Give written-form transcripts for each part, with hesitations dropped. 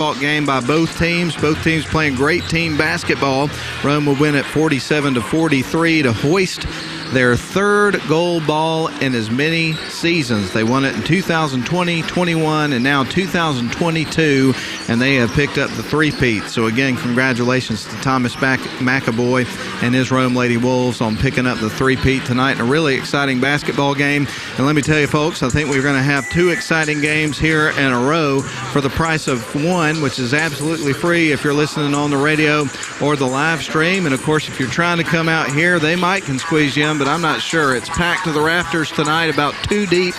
game by both teams. Both teams playing great team basketball. Rome will win at 47-43 to hoist their third gold ball in as many seasons. They won it in 2020, 21, and now 2022, and they have picked up the three-peat. So again, congratulations to Thomas McAvoy and his Rome Lady Wolves on picking up the three-peat tonight in a really exciting basketball game. And let me tell you, folks, I think we're going to have two exciting games here in a row for the price of one, which is absolutely free if you're listening on the radio or the live stream. And of course, if you're trying to come out here, they might can squeeze you in, but I'm not sure. It's packed to the rafters tonight, about 2 deep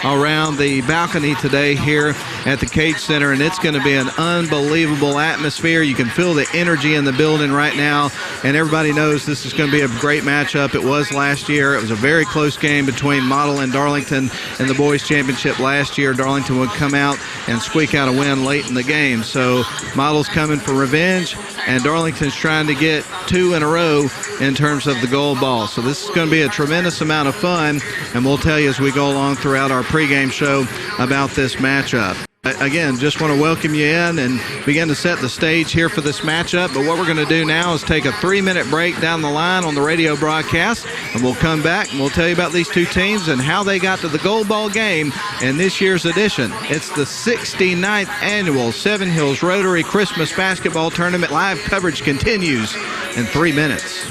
around the balcony today here at the Cage Center, and it's going to be an unbelievable atmosphere. You can feel the energy in the building right now, and everybody knows this is going to be a great matchup. It was last year. It was a very close game between Model and Darlington in the boys' championship last year. Darlington would come out and squeak out a win late in the game. So Model's coming for revenge, and Darlington's trying to get 2 in a row in terms of the gold ball. So this is going to be a tremendous amount of fun, and we'll tell you as we go along throughout our pregame show about this matchup. Again, just want to welcome you in and begin to set the stage here for this matchup. But what we're going to do now is take a 3-minute break down the line on the radio broadcast, and we'll come back and we'll tell you about these two teams and how they got to the gold ball game in this year's edition. It's the 69th annual Seven Hills Rotary Christmas Basketball Tournament. Live coverage continues in 3 minutes.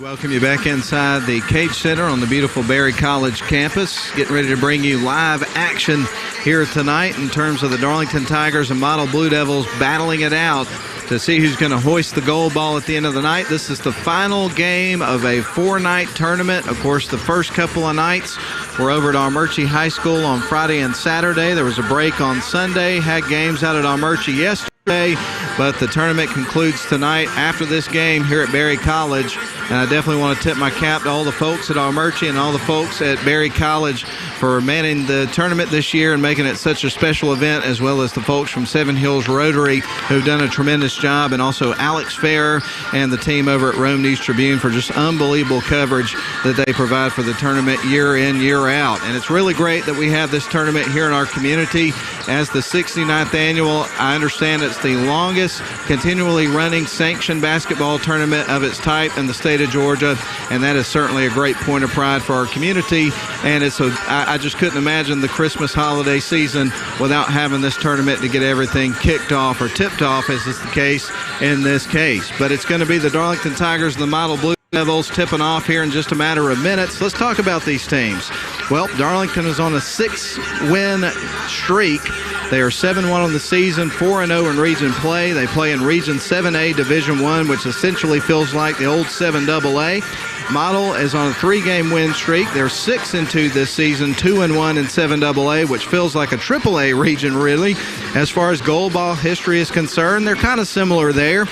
Welcome you back inside the Cage Center on the beautiful Berry College campus. Getting ready to bring you live action here tonight in terms of the Darlington Tigers and Model Blue Devils battling it out to see who's going to hoist the gold ball at the end of the night. This is the final game of a 4-night tournament. Of course, the first couple of nights were over at Armurchie High School on Friday and Saturday. There was a break on Sunday. Had games out at Armurchie yesterday, but the tournament concludes tonight after this game here at Berry College. And I definitely want to tip my cap to all the folks at Armurchie and all the folks at Berry College for manning the tournament this year and making it such a special event, as well as the folks from Seven Hills Rotary who've done a tremendous job, and also Alex Fair and the team over at Rome News Tribune for just unbelievable coverage that they provide for the tournament year in, year out. And it's really great that we have this tournament here in our community as the 69th annual. I understand it's the longest continually running sanctioned basketball tournament of its type in the state of Georgia, and that is certainly a great point of pride for our community. And I just couldn't imagine the Christmas holiday season without having this tournament to get everything kicked off or tipped off, as is the case in this case. But it's going to be the Darlington Tigers and the Model Blue Devils tipping off here in just a matter of minutes. Let's talk about these teams. Well, Darlington is on a 6-win streak. They are 7-1 on the season, 4-0 in region play. They play in Region 7A Division I, which essentially feels like the old 7AA. Model is on a 3-game win streak. They're 6-2 this season, 2-1 in 7AA, which feels like a AAA region, really. As far as gold ball history is concerned, they're kind of similar there.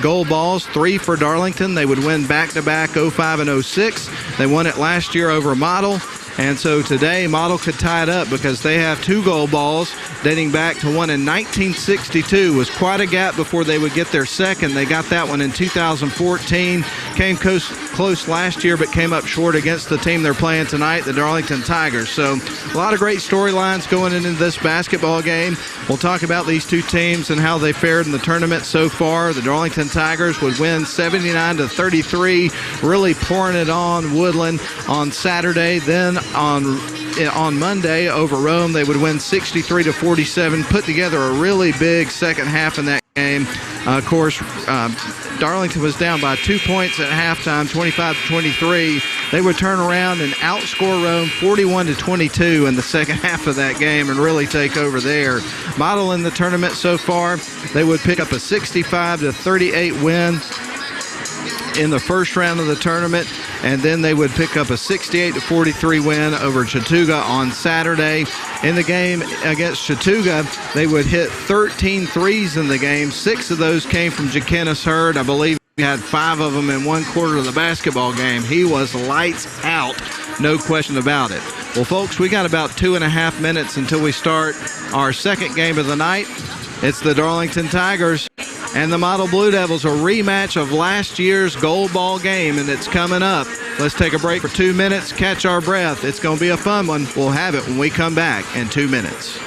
Gold balls, 3 for Darlington. They would win back-to-back 05 and 06. They won it last year over Model. And so today, Model could tie it up because they have 2 gold balls dating back to one in 1962. It was quite a gap before they would get their second. They got that one in 2014. Came close last year, but came up short against the team they're playing tonight, the Darlington Tigers. So a lot of great storylines going into this basketball game. We'll talk about these two teams and how they fared in the tournament so far. The Darlington Tigers would win 79-33, really pouring it on Woodland on Saturday. Then on Monday over Rome, they would win 63-47, put together a really big second half in that game. Of course, Darlington was down by 2 points at halftime, 25-23. They would turn around and outscore Rome 41-22 in the second half of that game and really take over there. Model in the tournament so far, they would pick up a 65-38 win in the first round of the tournament, and then they would pick up a 68-43 win over Chattooga on Saturday. In the game against Chattooga, they would hit 13 threes in the game. 6 of those came from Jakenis Hurd. I believe he had 5 of them in one quarter of the basketball game. He was lights out, no question about it. Well, folks, we got about 2.5 minutes until we start our second game of the night. It's the Darlington Tigers and the Model Blue Devils, a rematch of last year's gold ball game, and it's coming up. Let's take a break for 2 minutes, catch our breath. It's going to be a fun one. We'll have it when we come back in 2 minutes.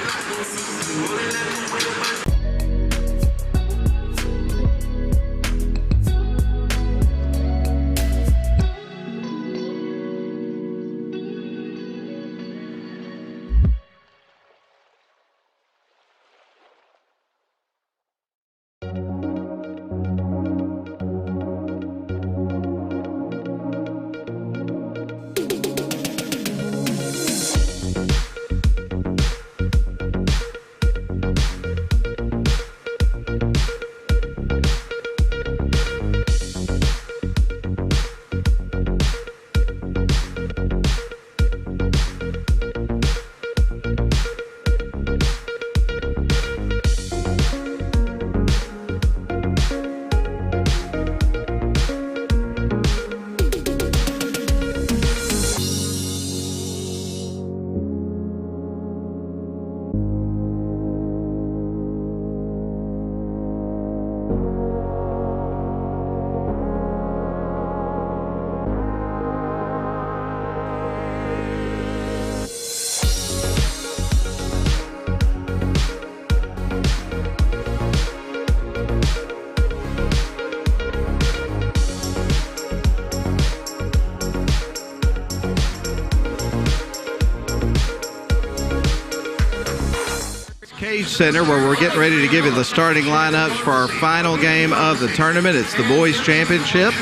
Cage Center, where we're getting ready to give you the starting lineups for our final game of the tournament. It's the boys championship.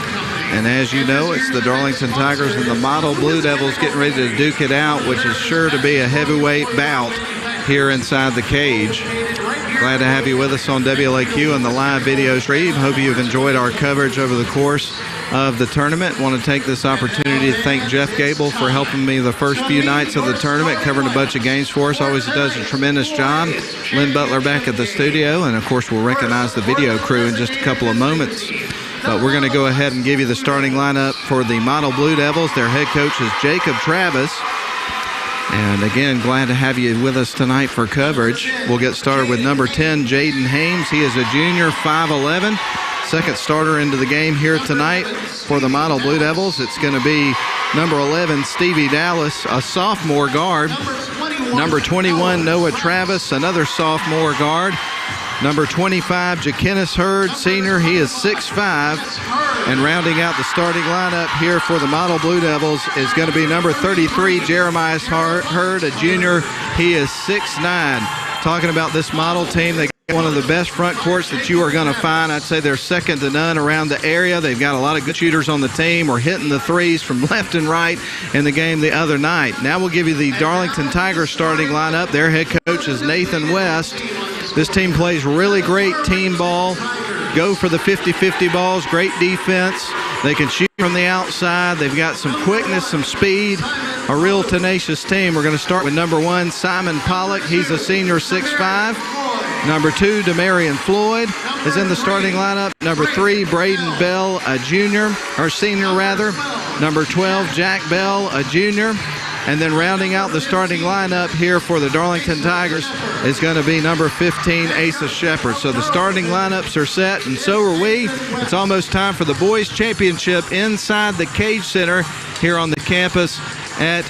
And as you know, it's the Darlington Tigers and the Model Blue Devils getting ready to duke it out, which is sure to be a heavyweight bout here inside the cage. Glad to have you with us on WLAQ and the live video stream. Hope you've enjoyed our coverage over the course of the tournament. Want to take this opportunity to thank Jeff Gable for helping me the first few nights of the tournament, covering a bunch of games for us. Always does a tremendous job. Lynn Butler back at the studio, and of course we'll recognize the video crew in just a couple of moments. But we're going to go ahead and give you the starting lineup for the Model Blue Devils. Their head coach is Jacob Travis. And again, glad to have you with us tonight for coverage. We'll get started with number 10, Jaden Hames. He is a junior, 5'11", second starter into the game here tonight for the Model Blue Devils. It's going to be number 11, Stevie Dallas, a sophomore guard. Number 21, Noah Travis, another sophomore guard. Number 25, Jakenis Hurd, senior. He is 6'5". And rounding out the starting lineup here for the Model Blue Devils is going to be number 33, Jeremiah Hurd, a junior. He is 6'9". Talking about this Model team, they got one of the best front courts that you are going to find. I'd say they're second to none around the area. They've got a lot of good shooters on the team. We're hitting the threes from left and right in the game the other night. Now we'll give you the Darlington Tigers starting lineup. Their head coach is Nathan West. This team plays really great team ball. Go for the 50-50 balls, great defense. They can shoot from the outside. They've got some quickness, some speed, a real tenacious team. We're going to start with number 1, Simon Pollock. He's a senior, 6'5". Number 2, Demarion Floyd is in the starting lineup. Number 3, Braden Bell, a junior, or senior rather. Number 12, Jack Bell, a junior. And then rounding out the starting lineup here for the Darlington Tigers is going to be number 15, Asa Shepard. So the starting lineups are set, and so are we. It's almost time for the boys' championship inside the Cage Center here on the campus at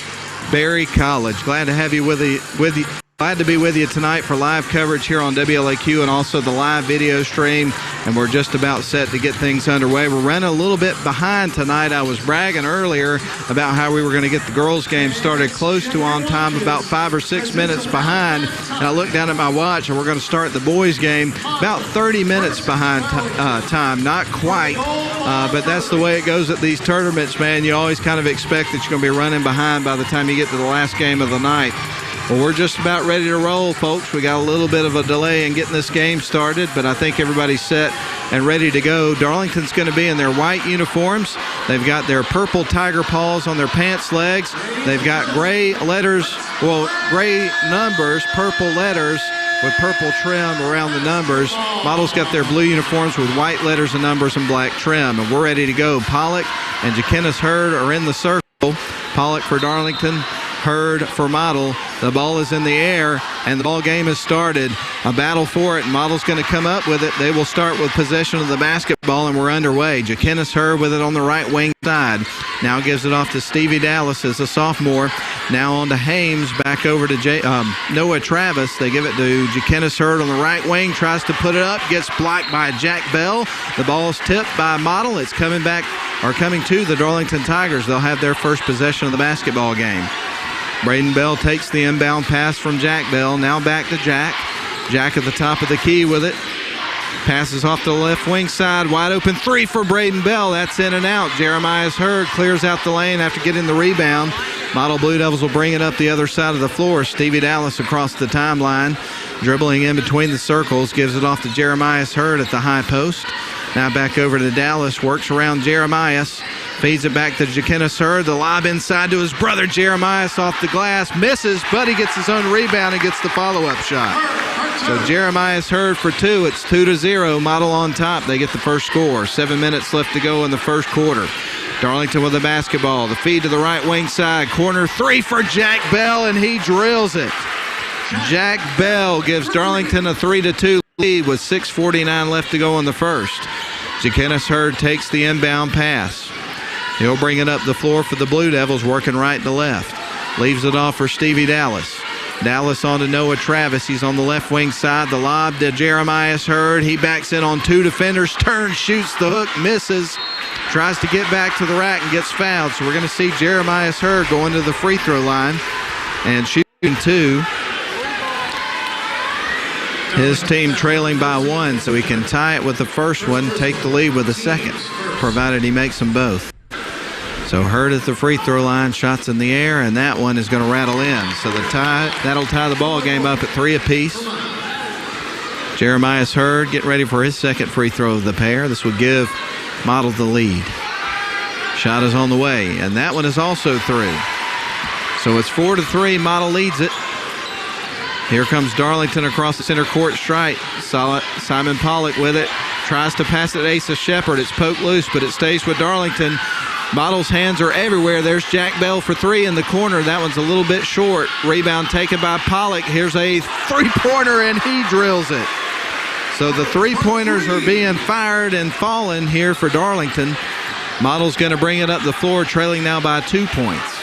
Berry College. Glad to have you with you. Glad to be with you tonight for live coverage here on WLAQ and also the live video stream. And we're just about set to get things underway. We're running a little bit behind tonight. I was bragging earlier about how we were going to get the girls' game started close to on time, about 5 or 6 minutes behind. And I looked down at my watch, and we're going to start the boys' game about 30 minutes behind time. Not quite, but that's the way it goes at these tournaments, man. You always kind of expect that you're going to be running behind by the time you get to the last game of the night. Well, we're just about ready to roll, folks. We got a little bit of a delay in getting this game started, but I think everybody's set and ready to go. Darlington's going to be in their white uniforms. They've got their purple tiger paws on their pants legs. They've got gray letters, gray numbers, purple letters with purple trim around the numbers. Models got their blue uniforms with white letters and numbers and black trim, and we're ready to go. Pollock and Jakenis Hurd are in the circle. Pollock for Darlington, Hurd for Model. The ball is in the air, and the ball game has started. A battle for it, and Model's going to come up with it. They will start with possession of the basketball, and we're underway. Jakenis Hurd with it on the right wing side. Now gives it off to Stevie Dallas as a sophomore. Now on to Hames, back over to Noah Travis. They give it to Jakenis Hurd on the right wing, tries to put it up, gets blocked by Jack Bell. The ball's tipped by Model. It's coming to the Darlington Tigers. They'll have their first possession of the basketball game. Braden Bell takes the inbound pass from Jack Bell. Now back to Jack. Jack at the top of the key with it. Passes off to the left wing side. Wide open three for Braden Bell. That's in and out. Jeremiah Hurd clears out the lane after getting the rebound. Model Blue Devils will bring it up the other side of the floor. Stevie Dallas across the timeline. Dribbling in between the circles. Gives it off to Jeremiah Hurd at the high post. Now back over to Dallas. Works around Jeremiah. Feeds it back to Jakenis Hurd. The lob inside to his brother Jeremiah off the glass. Misses, but he gets his own rebound and gets the follow-up shot. So Jeremiah Hurd for 2. It's 2-0. Model on top. They get the first score. 7 minutes left to go in the first quarter. Darlington with the basketball. The feed to the right wing side. Corner 3 for Jack Bell, and he drills it. Jack Bell gives Darlington a 3-2 lead with 6:49 left to go in the first. Jakenis Hurd takes the inbound pass. He'll bring it up the floor for the Blue Devils, working right to left. Leaves it off for Stevie Dallas. Dallas on to Noah Travis. He's on the left wing side. The lob to Jeremiah Hurd. He backs in on 2 defenders. Turns, shoots the hook, misses. Tries to get back to the rack and gets fouled. So we're going to see Jeremiah Hurd going to the free throw line and shooting 2. His team trailing by 1, so he can tie it with the first one, take the lead with the second, provided he makes them both. So Hurd at the free throw line, shots in the air, and that one is going to rattle in. So that'll tie the ball game up at 3 apiece. Jeremiah Hurd getting ready for his second free throw of the pair. This will give Model the lead. Shot is on the way, and that one is also through. So it's 4-3. Model leads it. Here comes Darlington across the center court stripe. Simon Pollock with it. Tries to pass it to Asa Shepard. It's poked loose, but it stays with Darlington. Model's hands are everywhere. There's Jack Bell for 3 in the corner. That one's a little bit short. Rebound taken by Pollock. Here's a three-pointer, and he drills it. So the three-pointers are being fired and falling here for Darlington. Model's going to bring it up the floor, trailing now by 2 points.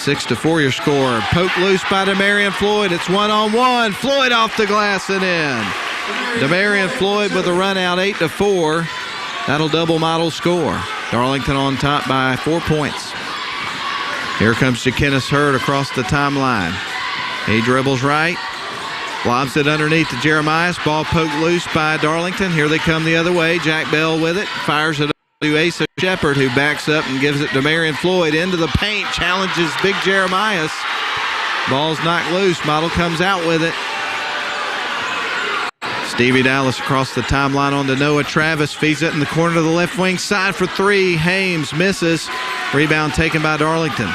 6-4 your score. Poked loose by Demarion Floyd. It's one-on-one. Floyd off the glass and in. Demarion Floyd with a run out, 8-4. That'll double Model's score. Darlington on top by 4 points. Here comes Jaquinnis Hurd across the timeline. He dribbles right. Lobs it underneath to Jeremiah. Ball poked loose by Darlington. Here they come the other way. Jack Bell with it. Fires it up to Asa Shepard, who backs up and gives it to Marion Floyd into the paint. Challenges big Jeremiah. Ball's knocked loose. Model comes out with it. Stevie Dallas across the timeline on to Noah Travis. Feeds it in the corner to the left wing side for 3. Hames misses. Rebound taken by Darlington.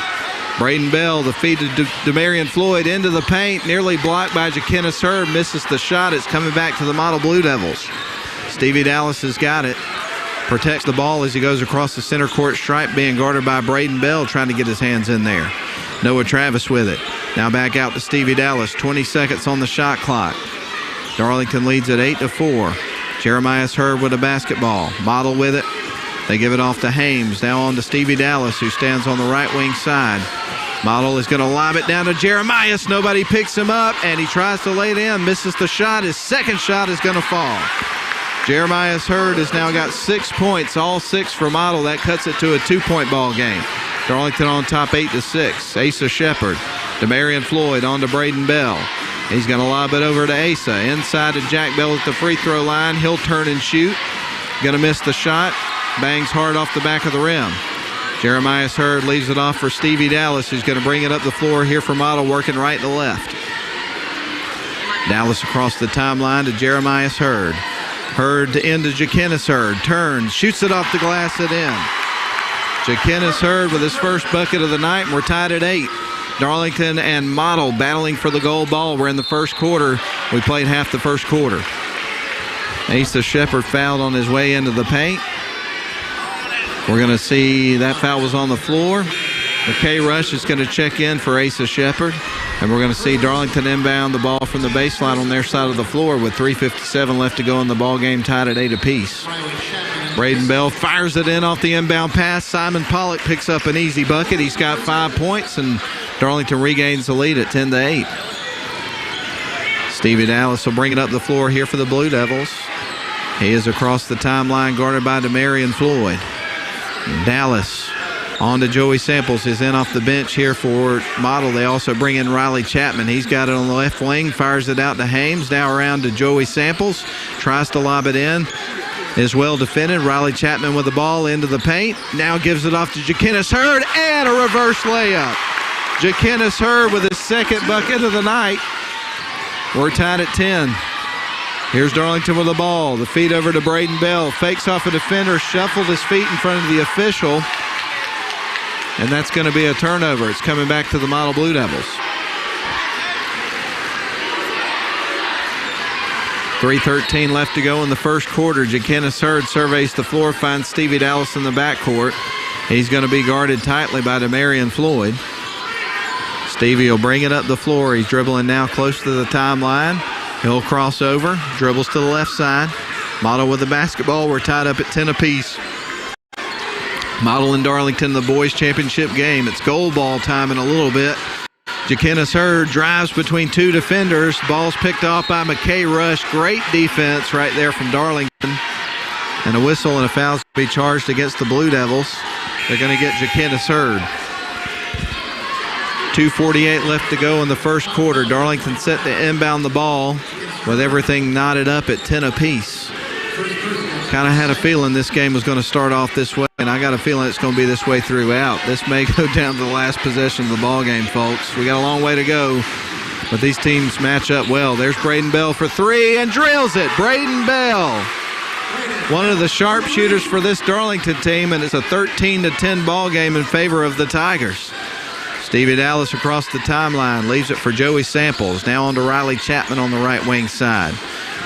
Braden Bell, the feed to Demarion Floyd into the paint. Nearly blocked by Jaquinnis Hurd. Misses the shot. It's coming back to the Model Blue Devils. Stevie Dallas has got it. Protects the ball as he goes across the center court stripe, being guarded by Braden Bell, trying to get his hands in there. Noah Travis with it. Now back out to Stevie Dallas. 20 seconds on the shot clock. Darlington leads at 8-4. Jeremiah Hurd with a basketball. Model with it. They give it off to Hames. Now on to Stevie Dallas, who stands on the right wing side. Model is going to lob it down to Jeremiah. Nobody picks him up, and he tries to lay it in. Misses the shot. His second shot is going to fall. Jeremiah Hurd has now got 6 points, all 6 for Model. That cuts it to a 2-point ball game. Darlington on top 8-6. Asa Shepard. Demarion Floyd on to Braden Bell. He's going to lob it over to Asa. Inside to Jack Bell at the free throw line. He'll turn and shoot. Going to miss the shot. Bangs hard off the back of the rim. Jeremiah Hurd leaves it off for Stevie Dallas, who's going to bring it up the floor here for Model, working right to left. Dallas across the timeline to Jeremiah Hurd. Hurd to end to Jaquinnis Hurd. Turns, shoots it off the glass and in. Jaquinnis Hurd with his first bucket of the night, and we're tied at 8. Darlington and Model battling for the gold ball. We're in the first quarter. We played half the first quarter. Asa Shepard fouled on his way into the paint. We're going to see that foul was on the floor. McKay Rush is going to check in for Asa Shepard. And we're going to see Darlington inbound the ball from the baseline on their side of the floor with 3:57 left to go in the ball game, tied at 8 apiece. Braden Bell fires it in off the inbound pass. Simon Pollock picks up an easy bucket. He's got 5 points, and Darlington regains the lead at 10-8. Stevie Dallas will bring it up the floor here for the Blue Devils. He is across the timeline, guarded by Demarion Floyd. Dallas on to Joey Samples, is in off the bench here for Model. They also bring in Riley Chapman. He's got it on the left wing, fires it out to Hames. Now around to Joey Samples, tries to lob it in. Is well defended. Riley Chapman with the ball into the paint. Now gives it off to Jaquinnis Hurd, and a reverse layup. Jaquinnis Hurd with his second bucket of the night. We're tied at 10. Here's Darlington with the ball. The feed over to Braden Bell. Fakes off a defender, shuffled his feet in front of the official. And that's going to be a turnover. It's coming back to the Model Blue Devils. 3:13 left to go in the first quarter. Jaquinnis Hurd surveys the floor, finds Stevie Dallas in the backcourt. He's going to be guarded tightly by Demarion Floyd. Stevie will bring it up the floor. He's dribbling now close to the timeline. He'll cross over, dribbles to the left side. Model with the basketball. We're tied up at 10 apiece. Model and Darlington, the boys championship game. It's goal ball time in a little bit. Jaquinnis Hurd drives between two defenders. Ball's picked off by McKay Rush. Great defense right there from Darlington. And a whistle and a foul to be charged against the Blue Devils. They're going to get Jaquinnis Hurd. 2:48 left to go in the first quarter. Darlington set to inbound the ball. with everything knotted up at 10 apiece. Kind of had a feeling this game was going to start off this way, and I got a feeling it's going to be this way throughout. This may go down to the last possession of the ball game, folks. We got a long way to go, but these teams match up well. There's Braden Bell for three and drills it. Braden Bell, one of the sharpshooters for this Darlington team, and it's a 13-10 ball game in favor of the Tigers. Stevie Dallas across the timeline, leaves it for Joey Samples. Now on to Riley Chapman on the right wing side.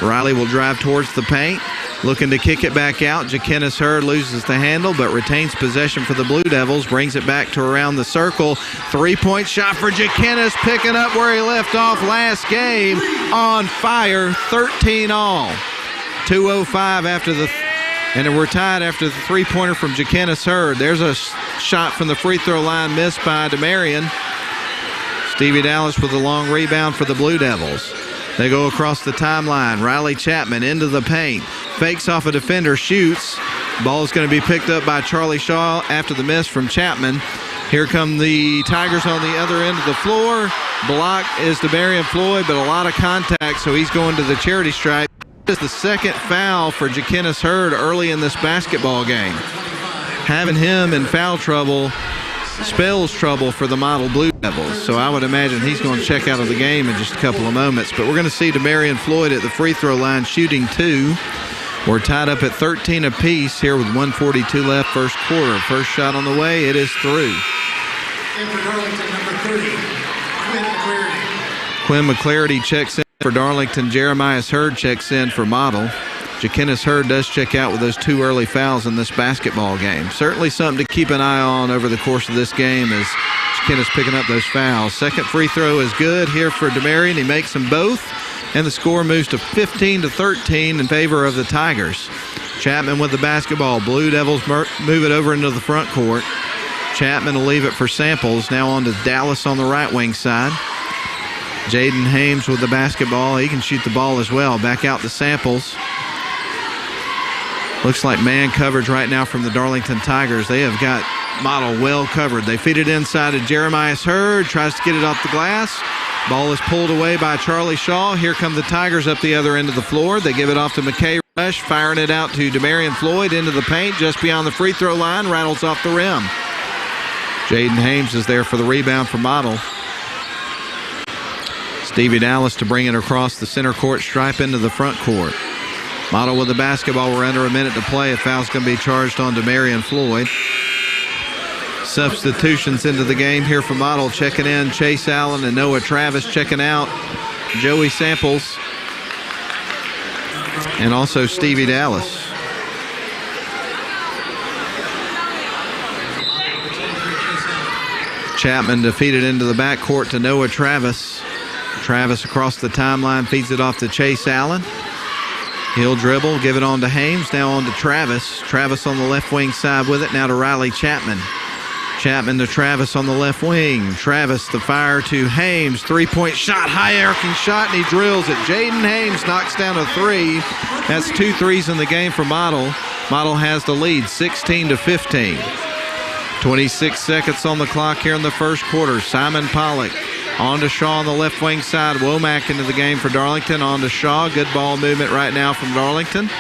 Riley will drive towards the paint, looking to kick it back out. Jakenis Hurd loses the handle but retains possession for the Blue Devils, brings it back to around the circle. Three-point shot for Jakenis, picking up where he left off last game. On fire, 13 all. 2:05 after the and we're tied after the three-pointer from Jakenis Hurd. There's a shot from the free throw line missed by DeMarion. Stevie Dallas with a long rebound for the Blue Devils. They go across the timeline. Riley Chapman into the paint. Fakes off a defender, shoots. Ball is going to be picked up by Charlie Shaw after the miss from Chapman. Here come the Tigers on the other end of the floor. Block is DeMarion Floyd, but a lot of contact, so he's going to the charity stripe. This is the second foul for Jakenis Hurd early in this basketball game. Having him in foul trouble spells trouble for the model Blue Devils, so I would imagine he's going to check out of the game in just a couple of moments. But we're going to see DeMarion Floyd at the free throw line shooting two. We're tied up at 13 apiece here with 1:42 left first quarter. First shot on the way. It is through. In for Darlington, number 30, Quinn McClarity. Quinn McClarity checks in for Darlington. Jeremiah Hurd checks in for Model. Jakenis Hurd does check out with those two early fouls in this basketball game. Certainly something to keep an eye on over the course of this game as Jakenis picking up those fouls. Second free throw is good here for DeMarion. He makes them both, and the score moves to 15-13 in favor of the Tigers. Chapman with the basketball. Blue Devils move it over into the front court. Chapman will leave it for Samples. Now on to Dallas on the right wing side. Jaden Hames with the basketball. He can shoot the ball as well. Back out to Samples. Looks like man coverage right now from the Darlington Tigers. They have got Model well covered. They feed it inside to Jeremiah Hurd. Tries to get it off the glass. Ball is pulled away by Charlie Shaw. Here come the Tigers up the other end of the floor. They give it off to McKay Rush, firing it out to DeMarion Floyd into the paint just beyond the free throw line. Rattles off the rim. Jaden Hames is there for the rebound for Model. Stevie Dallas to bring it across the center court stripe into the front court. Model with the basketball. We're under a minute to play. A foul's going to be charged on DeMarion Floyd. Substitutions into the game here for Model. Checking in Chase Allen and Noah Travis. Checking out Joey Samples and also Stevie Dallas. Chapman defeated into the backcourt to Noah Travis. Travis across the timeline feeds it off to Chase Allen. He'll dribble, give it on to Hames, now on to Travis. Travis on the left wing side with it, now to Riley Chapman. Chapman to Travis on the left wing. Travis the fire to Hames. Three-point shot, high-arcing shot, and he drills it. Jaden Hames knocks down a three. That's 2 threes in the game for Model. Model has the lead, 16-15. 26 seconds on the clock here in the first quarter. Simon Pollock on to Shaw on the left wing side. Womack into the game for Darlington. On to Shaw. Good ball movement right now from Darlington.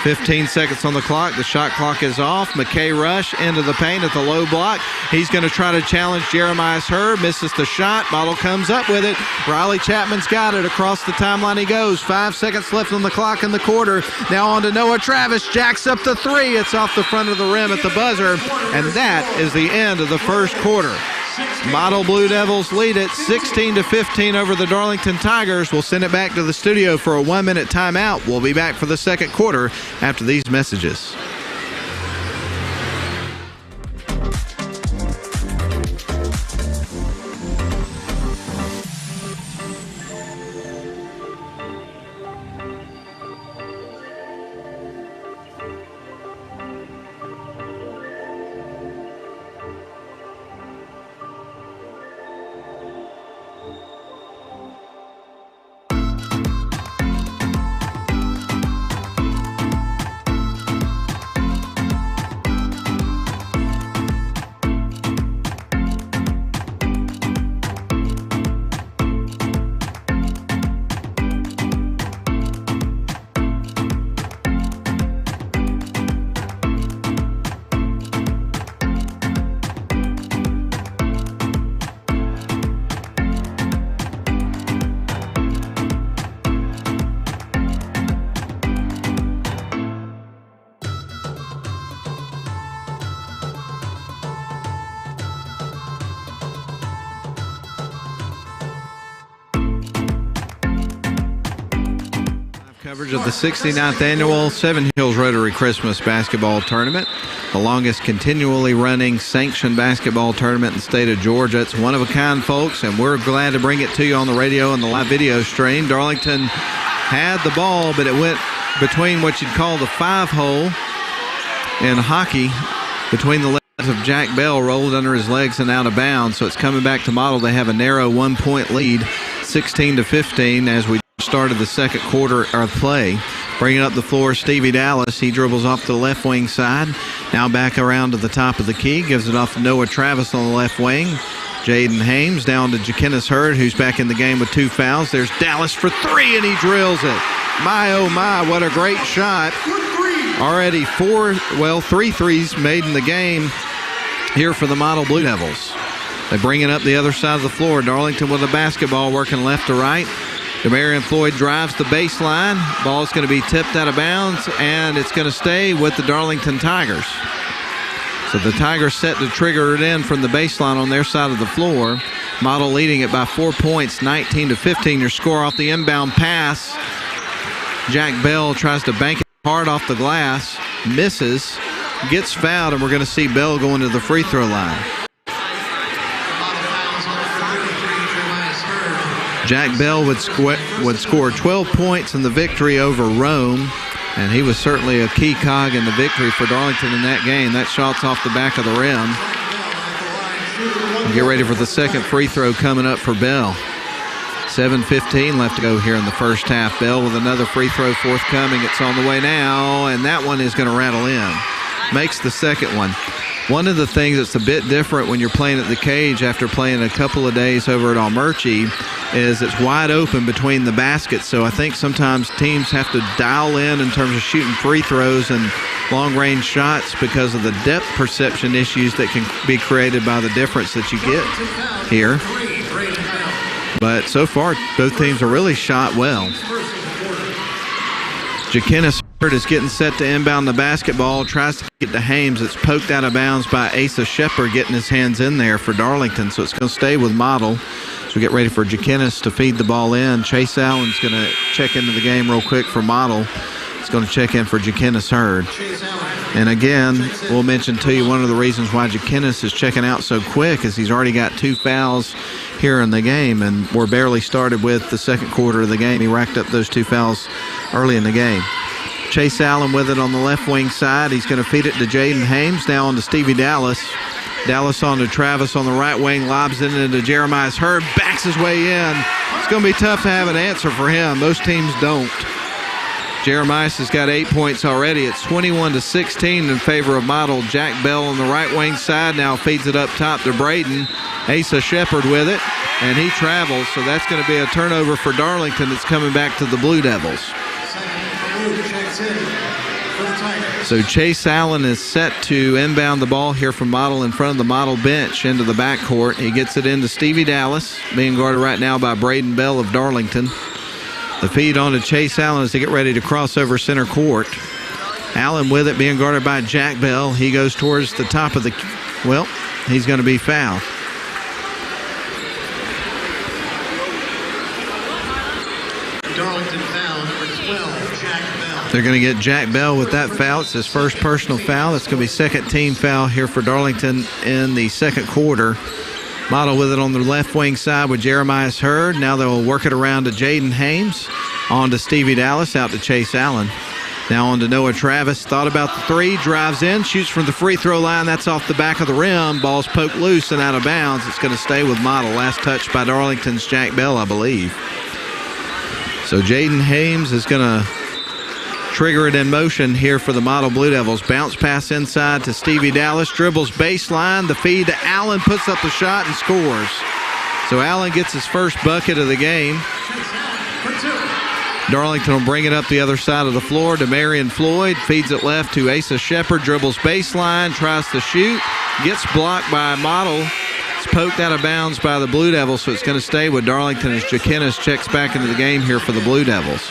15 seconds on the clock. The shot clock is off. McKay Rush into the paint at the low block. He's going to try to challenge Jeremiah Hurd. Misses the shot. Model comes up with it. Riley Chapman's got it. Across the timeline he goes. 5 seconds left on the clock in the quarter. Now on to Noah Travis. Jacks up the three. It's off the front of the rim at the buzzer. And that is the end of the first quarter. Model Blue Devils lead it 16-15 over the Darlington Tigers. We'll send it back to the studio for a 1-minute timeout. We'll be back for the second quarter after these messages. Coverage of the 69th Annual Seven Hills Rotary Christmas Basketball Tournament, the longest continually running sanctioned basketball tournament in the state of Georgia. It's one of a kind, folks, and we're glad to bring it to you on the radio and the live video stream. Darlington had the ball, but it went between what you'd call the five-hole in hockey, between the legs of Jack Bell, rolled under his legs and out of bounds. So it's coming back to Model. They have a narrow 1-point lead, 16-15, as we started the second quarter of play. Bringing up the floor, Stevie Dallas. He dribbles off to the left wing side. Now back around to the top of the key. Gives it off to Noah Travis on the left wing. Jaden Hames down to Jakenis Hurd, who's back in the game with 2 fouls. There's Dallas for 3, and he drills it. My, oh, my, what a great shot. Already 3 threes made in the game here for the Model Blue Devils. They bring it up the other side of the floor. Darlington with the basketball, working left to right. Demarion Floyd drives the baseline. Ball's going to be tipped out of bounds, and it's going to stay with the Darlington Tigers. So the Tigers set to trigger it in from the baseline on their side of the floor. Model leading it by 4 points, 19-15. Your score off the inbound pass. Jack Bell tries to bank it hard off the glass, misses, gets fouled, and we're going to see Bell going to the free throw line. Jack Bell would score 12 points in the victory over Rome, and he was certainly a key cog in the victory for Darlington in that game. That shot's off the back of the rim. Get ready for the second free throw coming up for Bell. 7:15 left to go here in the first half. Bell with another free throw forthcoming. It's on the way now, and that one is going to rattle in. Makes the second one. One of the things that's a bit different when you're playing at the cage after playing a couple of days over at Almerchi is it's wide open between the baskets. So I think sometimes teams have to dial in terms of shooting free throws and long-range shots because of the depth perception issues that can be created by the difference that you get here. But so far, both teams are really shot well. Jakenis Hurd is getting set to inbound the basketball, tries to get to Hames. It's poked out of bounds by Asa Shepard getting his hands in there for Darlington, so it's going to stay with Model. So we get ready for Jakenis to feed the ball in. Chase Allen's going to check into the game real quick for Model. He's going to check in for Jakenis Hurd. And again, we'll mention to you one of the reasons why Jakenis is checking out so quick is he's already got 2 fouls here in the game, and we're barely started with the second quarter of the game. He racked up those 2 fouls early in the game. Chase Allen with it on the left wing side. He's going to feed it to Jaden Hames. Now on to Stevie Dallas. Dallas on to Travis on the right wing. Lobs it into Jeremiah Hurd. Backs his way in. It's going to be tough to have an answer for him. Most teams don't. Jeremiah has got 8 points already. It's 21-16 in favor of Model. Jack Bell on the right wing side now feeds it up top to Braden. Asa Shepard with it, and he travels. So that's going to be a turnover for Darlington that's coming back to the Blue Devils. So Chase Allen is set to inbound the ball here from Model in front of the Model bench into the backcourt. He gets it into Stevie Dallas, being guarded right now by Braden Bell of Darlington. The feed on to Chase Allen as they get ready to cross over center court. Allen with it, being guarded by Jack Bell. He goes towards the top of the... Well, he's going to be fouled. Darlington foul, number 12, Jack Bell. They're going to get Jack Bell with that foul. It's his first personal foul. It's going to be second team foul here for Darlington in the second quarter. Model with it on the left wing side with Jeremiah Hurd. Now they'll work it around to Jaden Hames. On to Stevie Dallas, out to Chase Allen. Now on to Noah Travis. Thought about the 3, drives in, shoots from the free throw line. That's off the back of the rim. Ball's poked loose and out of bounds. It's going to stay with Model. Last touch by Darlington's Jack Bell, I believe. So Jaden Hames is going to trigger it in motion here for the Model Blue Devils. Bounce pass inside to Stevie Dallas. Dribbles baseline. The feed to Allen. Puts up the shot and scores. So Allen gets his first bucket of the game. Darlington will bring it up the other side of the floor. Demarion Floyd feeds it left to Asa Shepard. Dribbles baseline. Tries to shoot. Gets blocked by Model. It's poked out of bounds by the Blue Devils, so it's going to stay with Darlington as Jakenis checks back into the game here for the Blue Devils.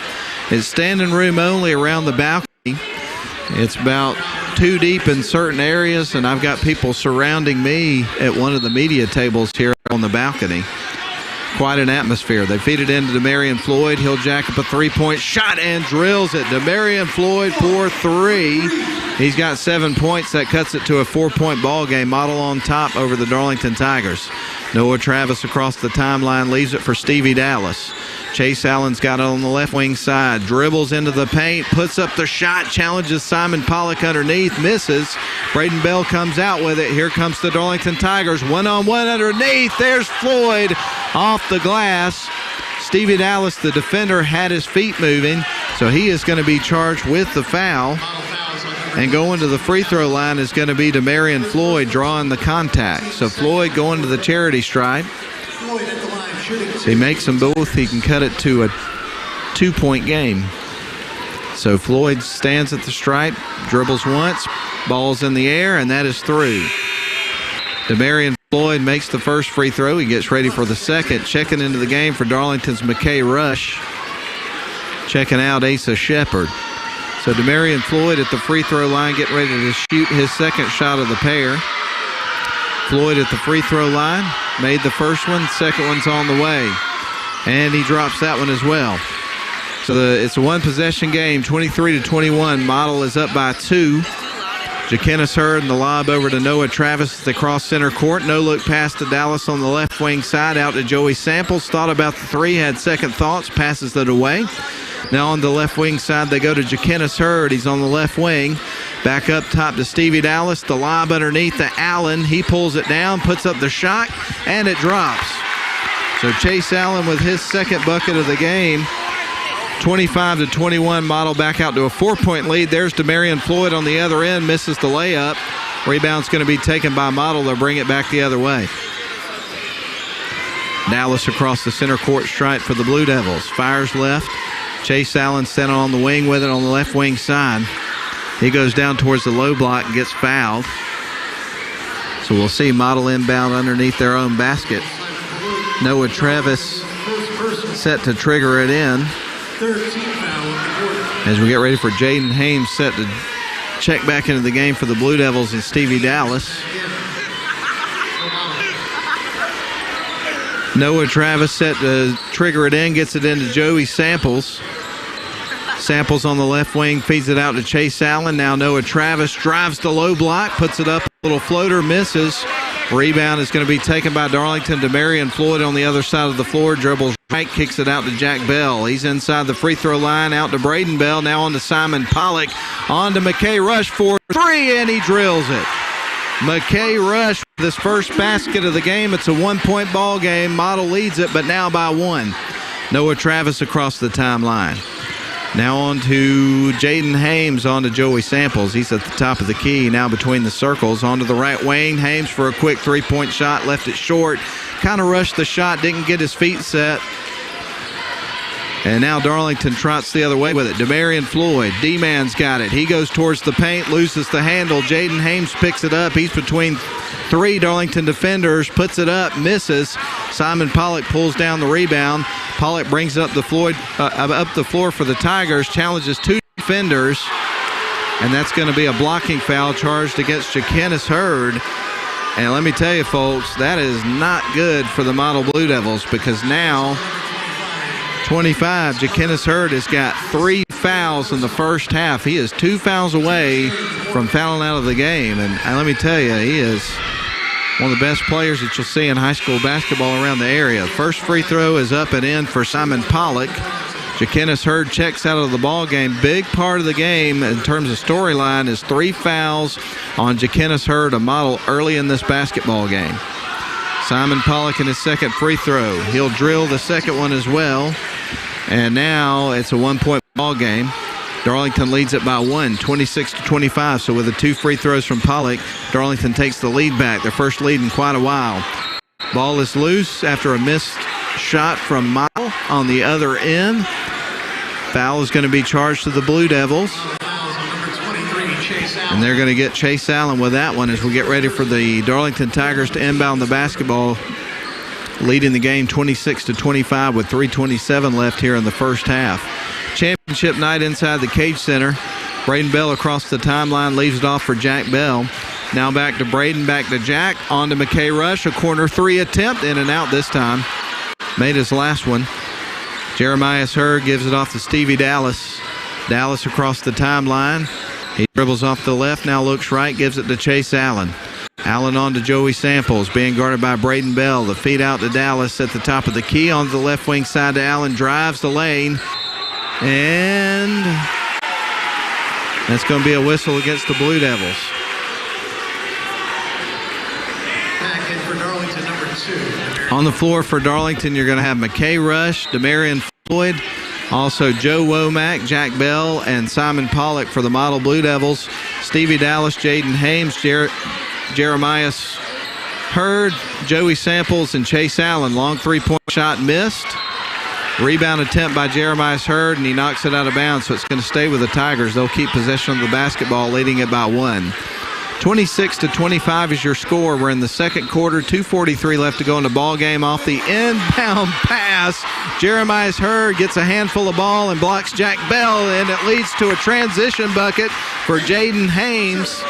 It's standing room only around the balcony. It's about 2 deep in certain areas, and I've got people surrounding me at one of the media tables here on the balcony. quite an atmosphere. They feed it into Demarion Floyd. He'll jack up a three-point shot and drills it. Demarion Floyd for three. He's got 7 points. That cuts it to a 4-point ball game. Model on top over the Darlington Tigers. Noah Travis across the timeline leaves it for Stevie Dallas. Chase Allen's got it on the left wing side. Dribbles into the paint, puts up the shot, challenges Simon Pollock underneath, misses. Braden Bell comes out with it. Here comes the Darlington Tigers. One-on-one underneath. There's Floyd off the glass. Stevie Dallas, the defender, had his feet moving, so he is going to be charged with the foul. And going to the free throw line is going to be Demarion Floyd drawing the contact. So Floyd going to the charity stripe. If he makes them both, he can cut it to a 2-point game. So Floyd stands at the stripe, dribbles once, ball's in the air, and that is through. Demarion Floyd makes the first free throw. He gets ready for the second. Checking into the game for Darlington's McKay Rush. Checking out Asa Shepard. So Demarion Floyd at the free throw line getting ready to shoot his second shot of the pair. Floyd at the free throw line. Made the first one. Second one's on the way. And he drops that one as well. So it's a one-possession game, 23-21. Model is up by 2. Jakenis Hurd and the lob over to Noah Travis at the cross center court. No look pass to Dallas on the left wing side. Out to Joey Samples. Thought about the three. Had second thoughts. Passes it away. Now on the left wing side, they go to Jakenis Hurd. He's on the left wing. Back up top to Stevie Dallas. The lob underneath to Allen. He pulls it down, puts up the shot, and it drops. So Chase Allen with his second bucket of the game. 25-21. Model back out to a 4-point lead. There's Demarion Floyd on the other end. Misses the layup. Rebound's going to be taken by Model. They'll bring it back the other way. Dallas across the center court stripe for the Blue Devils. Fires left. Chase Allen standing on the wing with it on the left wing side. He goes down towards the low block and gets fouled. So we'll see Model inbound underneath their own basket. Noah Travis set to trigger it in. As we get ready for Jaden Hames set to check back into the game for the Blue Devils and Stevie Dallas. Noah Travis set to trigger it in, gets it into Joey Samples. Samples on the left wing, feeds it out to Chase Allen. Now Noah Travis drives the low block, puts it up, a little floater, misses. Rebound is going to be taken by Darlington. Demarion Floyd on the other side of the floor, dribbles right, kicks it out to Jack Bell. He's inside the free throw line, out to Braden Bell, now on to Simon Pollock, on to McKay Rush for three, and he drills it. McKay Rush with his first basket of the game. It's a 1-point ball game. Model leads it, but now by 1. Noah Travis across the timeline. Now on to Jaden Hames, on to Joey Samples. He's at the top of the key, now between the circles. On to the right wing. Hames for a quick 3-point shot, left it short. Kind of rushed the shot, didn't get his feet set. And now Darlington trots the other way with it. Demarion Floyd, D-man's got it. He goes towards the paint, loses the handle. Jaden Hames picks it up. He's between 3 Darlington defenders, puts it up, misses. Simon Pollock pulls down the rebound. Pollock brings up the floor for the Tigers, challenges 2 defenders, and that's going to be a blocking foul charged against Jakenis Hurd. And let me tell you, folks, that is not good for the Model Blue Devils, because now 25, Jakenis Hurd has got 3 fouls in the first half. He is 2 fouls away from fouling out of the game. And let me tell you, he is one of the best players that you'll see in high school basketball around the area. First free throw is up and in for Simon Pollock. Jakenis Hurd checks out of the ball game. Big part of the game in terms of storyline is 3 fouls on Jakenis Hurd, a Model early in this basketball game. Simon Pollock in his second free throw. He'll drill the second one as well. And now it's a 1-point ball game. Darlington leads it by 1, 26-25. So with the 2 free throws from Pollock, Darlington takes the lead back. Their first lead in quite a while. Ball is loose after a missed shot from Model on the other end. Foul is going to be charged to the Blue Devils. And they're going to get Chase Allen with that one as we get ready for the Darlington Tigers to inbound the basketball, leading the game 26-25 with 3:27 left here in the first half. Championship night inside the Cage Center. Braden Bell across the timeline leaves it off for Jack Bell. Now back to Braden, back to Jack, on to McKay Rush. A corner 3 attempt, in and out this time. made his last one. Jeremiah Hurd gives it off to Stevie Dallas. Dallas across the timeline. He dribbles off the left, now looks right, gives it to Chase Allen. Allen on to Joey Samples, being guarded by Braden Bell. The feed out to Dallas at the top of the key. On the left wing side to Allen, drives the lane. And that's going to be a whistle against the Blue Devils. Back in for Darlington, number 2. On the floor for Darlington, you're going to have McKay Rush, Demarion Floyd, also Joe Womack, Jack Bell, and Simon Pollock for the model Blue Devils. Stevie Dallas, Jaden Hames, Jeremiah Hurd, Joey Samples, and Chase Allen. Long three-point shot missed. Rebound attempt by Jeremiah Hurd, and he knocks it out of bounds, so it's going to stay with the Tigers. They'll keep possession of the basketball, leading it by 1. 26-25 is your score. We're in the second quarter. 2:43 left to go in the ball game. Off the inbound pass, Jeremiah Hurd gets a handful of ball and blocks Jack Bell, and it leads to a transition bucket for Jaden Hames.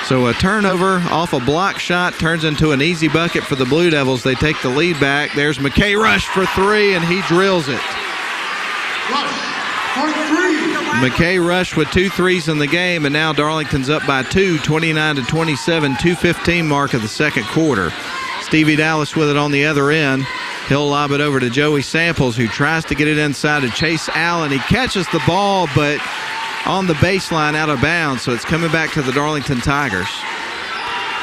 So a turnover off a block shot turns into an easy bucket for the Blue Devils. They take the lead back. There's McKay Rush for 3, and he drills it. Rush for 3. McKay Rush with 2 threes in the game, and now Darlington's up by 2, 29-27, 2:15 mark of the second quarter. Stevie Dallas with it on the other end. He'll lob it over to Joey Samples, who tries to get it inside to Chase Allen. He catches the ball, but on the baseline out of bounds, so it's coming back to the Darlington Tigers.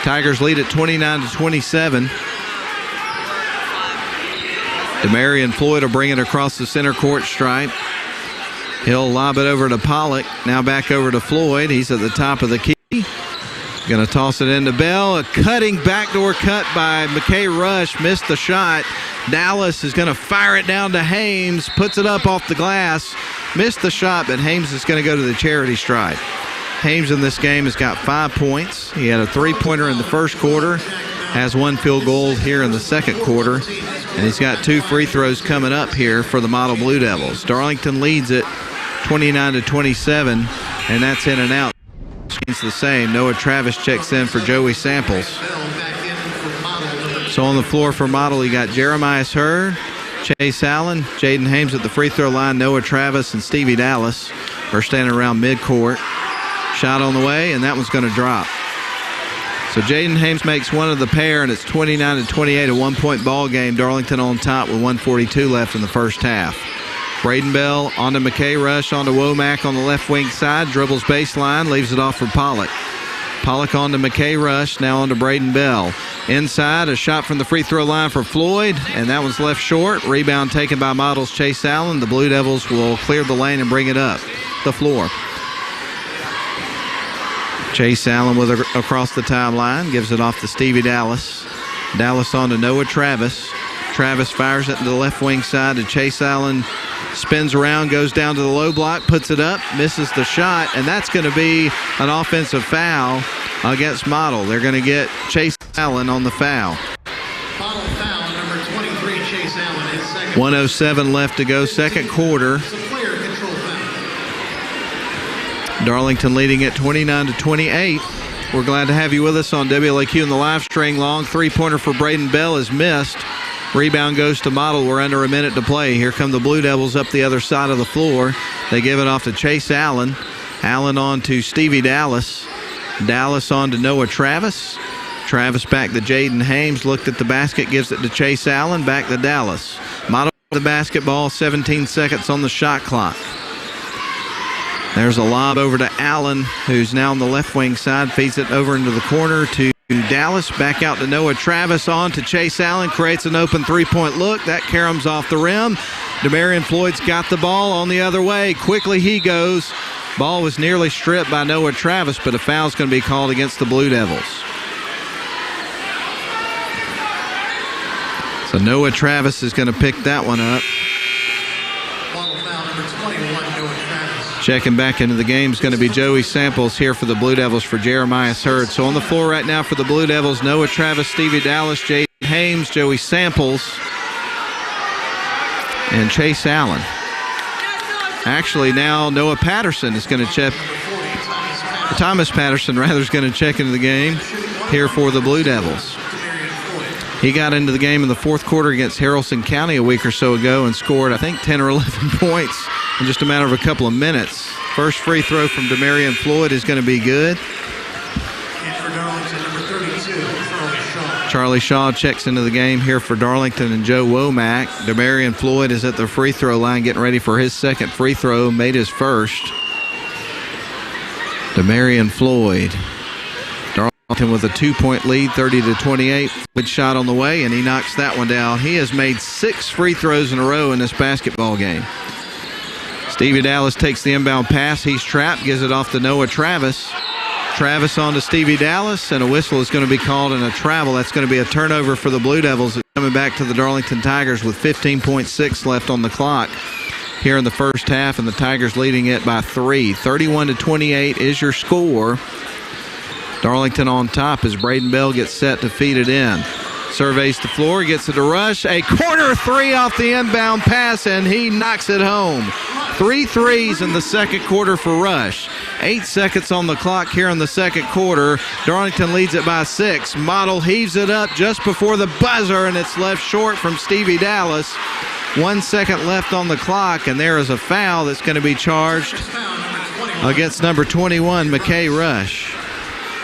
Tigers lead at 29-27. Demarion Floyd will bring it across the center court stripe. He'll lob it over to Pollock. Now back over to Floyd. He's at the top of the key. Going to toss it into Bell. A cutting backdoor cut by McKay Rush. Missed the shot. Dallas is going to fire it down to Hames. Puts it up off the glass. Missed the shot, but Hames is going to go to the charity stripe. Hames in this game has got 5 points. He had a three-pointer in the first quarter. Has 1 field goal here in the second quarter. And he's got 2 free throws coming up here for the model Blue Devils. Darlington leads it 29-27, and that's in and out. It's the same. Noah Travis checks in for Joey Samples. So on the floor for model, you got Jeremiah Hurd, Chase Allen, Jaden Hames at the free throw line, Noah Travis and Stevie Dallas are standing around midcourt. Shot on the way, and that one's going to drop. So Jaden Hames makes one of the pair, and it's 29-28, a 1-point ball game. Darlington on top with 1:42 left in the first half. Braden Bell onto McKay Rush, onto Womack on the left wing side, dribbles baseline, leaves it off for Pollock. Pollock onto McKay Rush, now onto Braden Bell. Inside, a shot from the free throw line for Floyd, and that one's left short. Rebound taken by Models Chase Allen. The Blue Devils will clear the lane and bring it up the floor. Chase Allen with it across the timeline, gives it off to Stevie Dallas. Dallas on to Noah Travis. Travis fires it to the left wing side to Chase Allen. Spins around, goes down to the low block, puts it up, misses the shot, and that's going to be an offensive foul against Model. They're going to get Chase Allen on the foul. Model foul, number 23, Chase Allen, his second. 1:07 left to go, second quarter. It's a player control foul. Darlington leading at 29-28. We're glad to have you with us on WLAQ in the live stream. Long three-pointer for Braden Bell is missed. Rebound goes to Model. We're under a minute to play. Here come the Blue Devils up the other side of the floor. They give it off to Chase Allen. Allen on to Stevie Dallas. Dallas on to Noah Travis. Travis back to Jaden Hames. Looked at the basket, gives it to Chase Allen. Back to Dallas. Model the basketball, 17 seconds on the shot clock. There's a lob over to Allen, who's now on the left wing side. Feeds it over into the corner to Dallas. Back out to Noah Travis. On to Chase Allen. Creates an open three-point look. That caroms off the rim. Demarion Floyd's got the ball on the other way. Quickly he goes. Ball was nearly stripped by Noah Travis, but a foul's going to be called against the Blue Devils. So Noah Travis is going to pick that one up. Checking back into the game is going to be Joey Samples here for the Blue Devils for Jeremiah Hurd. So on the floor right now for the Blue Devils, Noah Travis, Stevie Dallas, Jaden Hames, Joey Samples, and Chase Allen. Actually, now Noah Patterson is going to check. Thomas Patterson, rather, is going to check into the game here for the Blue Devils. He got into the game in the fourth quarter against Haralson County a week or so ago and scored, I think, 10 or 11 points in just a matter of a couple of minutes. First free throw from Demarion Floyd is going to be good. And for Darlington, number 32, Charlie Shaw. Charlie Shaw checks into the game here for Darlington and Joe Womack. Demarion Floyd is at the free throw line getting ready for his second free throw, made his first. Demarion Floyd. Darlington with a 2-point lead, 30-28. Good shot on the way, and he knocks that one down. He has made 6 free throws in a row in this basketball game. Stevie Dallas takes the inbound pass. He's trapped, gives it off to Noah Travis. Travis on to Stevie Dallas, and a whistle is going to be called and a travel. That's going to be a turnover for the Blue Devils. Coming back to the Darlington Tigers with 15.6 left on the clock here in the first half, and the Tigers leading it by 3. 31-28 is your score. Darlington on top as Braden Bell gets set to feed it in. Surveys the floor, gets it to Rush. A corner three off the inbound pass, and he knocks it home. 3 threes in the second quarter for Rush. 8 seconds on the clock here in the second quarter. Darlington leads it by 6. Model heaves it up just before the buzzer, and it's left short from Stevie Dallas. 1 second left on the clock, and there is a foul that's going to be charged against number 21, McKay Rush.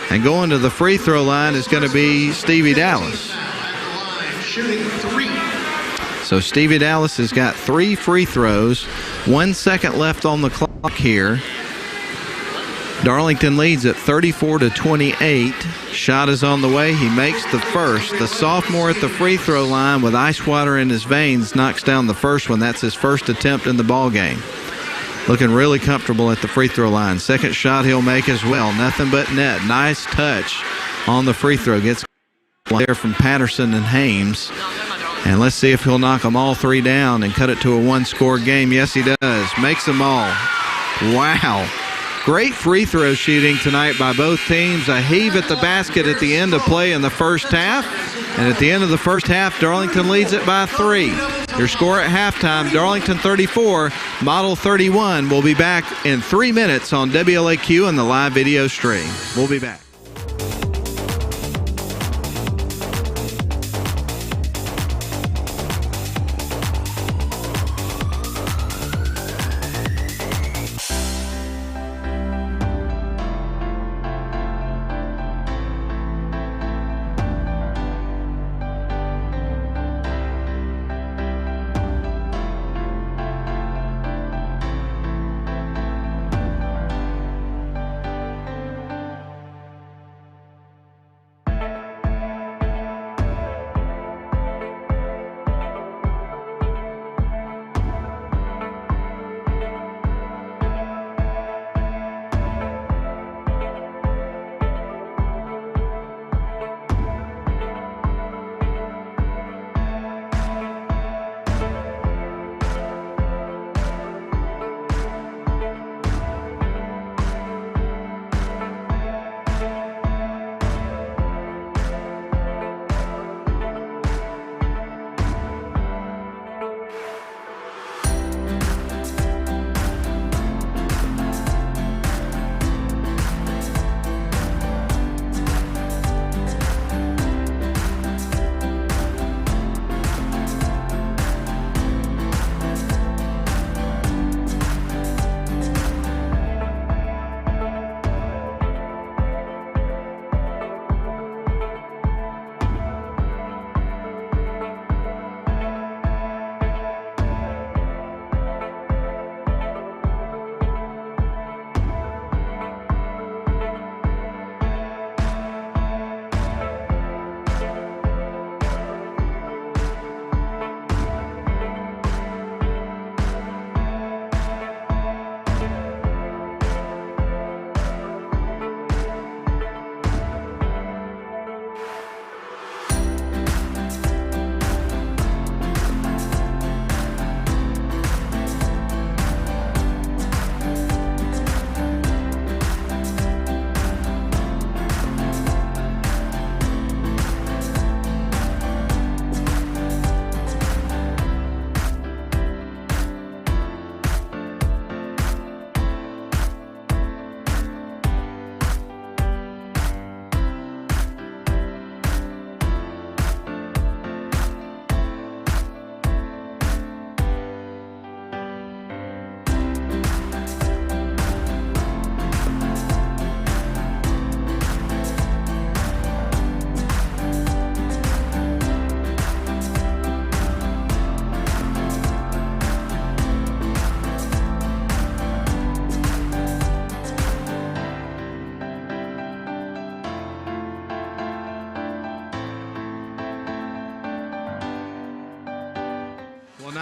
And going to the free throw line is going to be Stevie Dallas. Shooting 3. So Stevie Dallas has got 3 free throws. 1 second left on the clock here. Darlington leads at 34-28. Shot is on the way. He makes the first. The sophomore at the free throw line with ice water in his veins knocks down the first one. That's his first attempt in the ball game. Looking really comfortable at the free throw line. Second shot he'll make as well. Nothing but net. Nice touch on the free throw. Gets there from Patterson and Hames. And let's see if he'll knock them all 3 down and cut it to a 1-score game. Yes, he does. Makes them all. Wow. Great free throw shooting tonight by both teams. A heave at the basket at the end of play in the first half. And at the end of the first half, Darlington leads it by 3. Your score at halftime, Darlington 34, Model 31. We'll be back in 3 minutes on WLAQ and the live video stream. We'll be back.